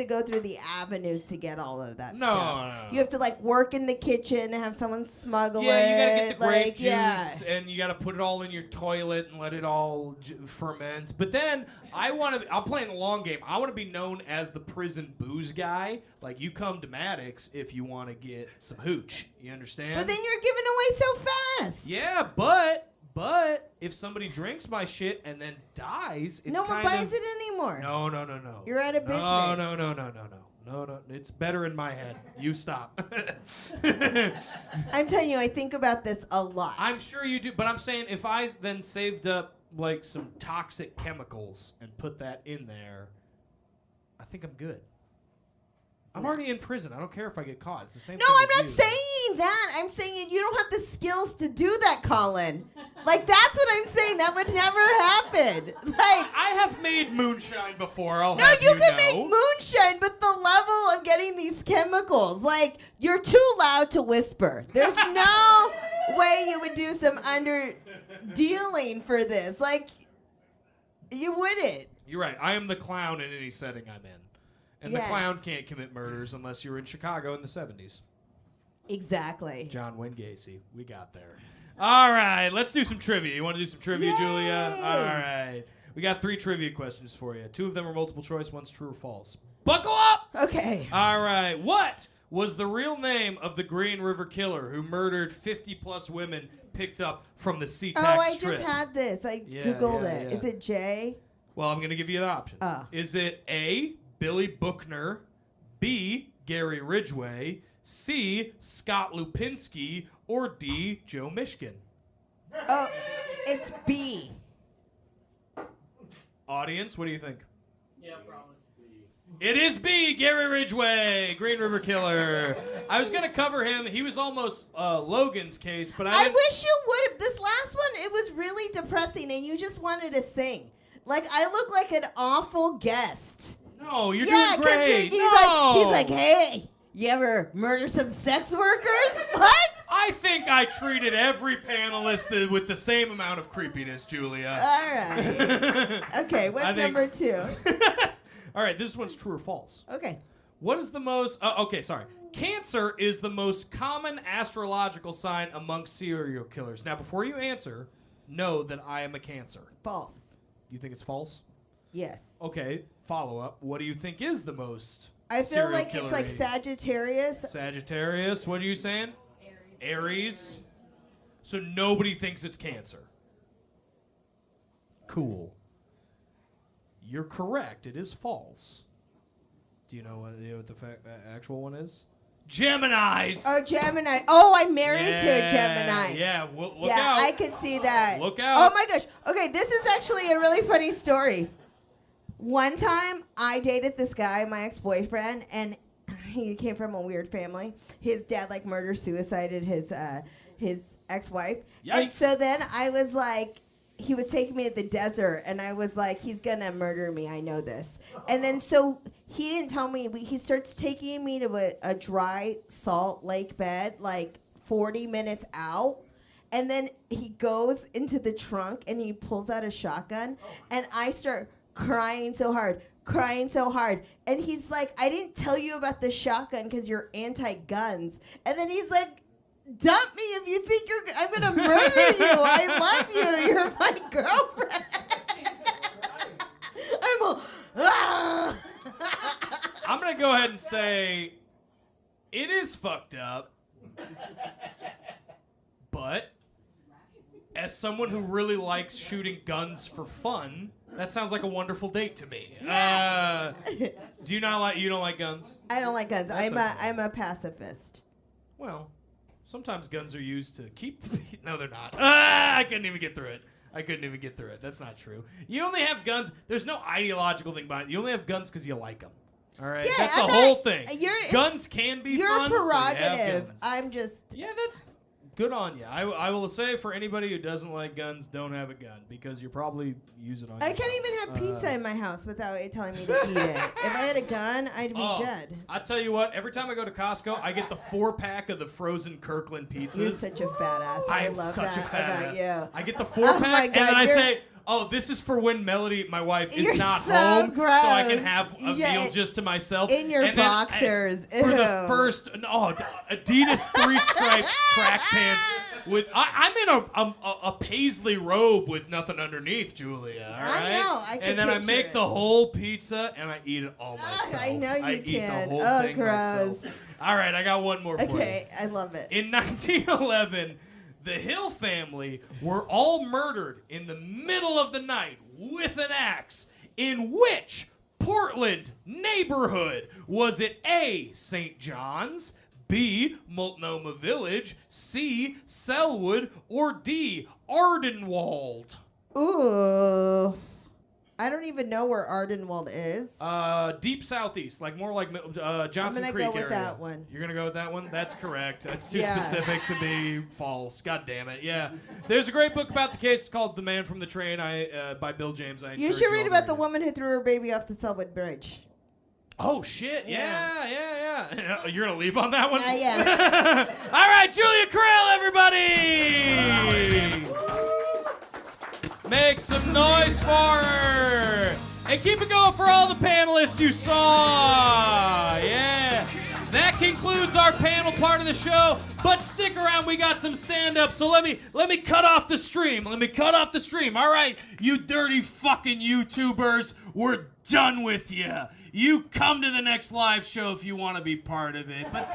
go through the avenues to get all of that stuff. No. You have to work in the kitchen and have someone smuggle it. Yeah, you gotta get the grape juice, yeah. and you gotta put it all in your toilet and let it all ferment. But then I'm playing the long game. I want to be known as the prison booze guy. Like, you come to Maddox if you want to get some hooch. You understand? But then you're giving away so fast. Yeah, but if somebody drinks my shit and then dies, it's no one buys it anymore. No. You're out of business. No. It's better in my head. You stop. I'm telling you, I think about this a lot. I'm sure you do, but I'm saying if I then saved up some toxic chemicals and put that in there, I think I'm good. I'm already in prison. I don't care if I get caught. It's the same No, thing I'm as not you. saying that. I'm saying you don't have the skills to do that, Colin. That's what I'm saying. That would never happen. I have made moonshine before. No, you can make moonshine, but the level of getting these chemicals, you're too loud to whisper. There's no way you would do some dealing for this. You wouldn't. You're right. I am the clown in any setting I'm in. And Yes. the clown can't commit murders unless you're in Chicago in the 70s. Exactly. John Wayne Gacy. We got there. All right, let's do some trivia. You want to do some trivia, Yay! Julia? All right. We got 3 trivia questions for you. 2 of them are multiple choice, one's true or false. Buckle up! Okay. All right. What was the real name of the Green River Killer who murdered 50-plus women picked up from the SeaTac I Strip? just had this. I Yeah, Googled yeah, it. yeah. Is it Jay? Well, I'm going to give you the options. Is it A, Billy Buckner, B, Gary Ridgway, C, Scott Lupinski, or D, Joe Mishkin? Oh, it's B. Audience, what do you think? Yeah, probably. It is B, Gary Ridgway, Green River Killer. I was going to cover him. He was almost Logan's case, but I wish you would have. This last one, it was really depressing, and you just wanted to sing. I look like an awful guest. No, you're doing great. He's like, hey, you ever murder some sex workers? What? I think I treated every panelist with the same amount of creepiness, Julia. All right. Okay, what's number 2? All right, this one's true or false. Okay. What is the most... Cancer is the most common astrological sign amongst serial killers. Now, before you answer, know that I am a Cancer. False. You think it's false? Yes. Okay, follow-up. What do you think is the most I feel serial like it's killer like age? Sagittarius. Sagittarius. What are you saying? Aries. So nobody thinks it's Cancer. Cool. You're correct. It is false. Do you know what the actual one is? Geminis. Oh, Gemini. Oh, I'm married to a Gemini. Yeah, look yeah, out. I could see that. Look out. Oh my gosh. Okay, this is actually a really funny story. One time, I dated this guy, my ex-boyfriend, and he came from a weird family. His dad murder-suicided his ex-wife. Yikes. And so then I was like, he was taking me to the desert, and I was like, he's gonna murder me. I know this. And then so he didn't tell me. He starts taking me to a dry salt lake bed, 40 minutes out. And then he goes into the trunk, and he pulls out a shotgun, and I start crying so hard. And he's like, I didn't tell you about the shotgun because you're anti-guns. And then he's like, dump me if you think I'm going to murder you. I love you. You're my girlfriend. I'm all, ah. I'm going to go ahead and say it is fucked up. But as someone who really likes shooting guns for fun, that sounds like a wonderful date to me. Do you not like? You don't like guns? I don't like guns. That's I'm a pacifist. Well, sometimes guns are used to keep. No, they're not. I couldn't even get through it. That's not true. You only have guns. There's no ideological thing behind it. You only have guns because you like them. All right, Yeah, that's I'm the not- whole thing. you're- Guns can be Your fun. so you have prerogative. guns. I'm just. Yeah, that's good on you. I will say for anybody who doesn't like guns, don't have a gun because you're probably using on I yourself. can't even have pizza in my house without it telling me to eat it. If I had a gun, I'd be dead. I tell you what, every time I go to Costco, I get the 4-pack of the frozen Kirkland pizzas. You're such a fat ass. I I am love such that a fat about ass. you. I get the Oh my 4-pack, and God, then I you're- say, oh, this is for when Melody, my wife, is You're not so home, so I can gross. have a Yeah, meal just to myself. in your And then boxers. for the Ew. first, Adidas 3-stripe track pants with. I'm in a paisley robe with nothing underneath, Julia. All right? I know, I can and then I picture make it. the whole pizza and I eat it all myself. I know you I eat can. the whole Oh, thing gross. myself. All right, I got one more for you. Okay, I love it. In 1911, the Hill family were all murdered in the middle of the night with an axe. In which Portland neighborhood? Was it A, St. John's, B, Multnomah Village, C, Selwood, or D, Ardenwald? Ooh. I don't even know where Ardenwald is. Deep southeast, like more like Johnson I'm gonna Creek go with area. that one. You're gonna go with that one? That's correct. That's too Yeah. specific to be false. God damn it. Yeah. There's a great book about the case called "The Man from the Train" by Bill James. I You encourage should all read to about the it. woman who threw her baby off the Selwood Bridge. Oh shit! Yeah. You're gonna leave on that one? Yeah. All right, Julia Krill, everybody. Make some noise for her. And keep it going for all the panelists you saw. Yeah. That concludes our panel part of the show. But stick around, we got some stand-up. So let me cut off the stream. All right, you dirty fucking YouTubers, we're done with you. You come to the next live show if you want to be part of it. But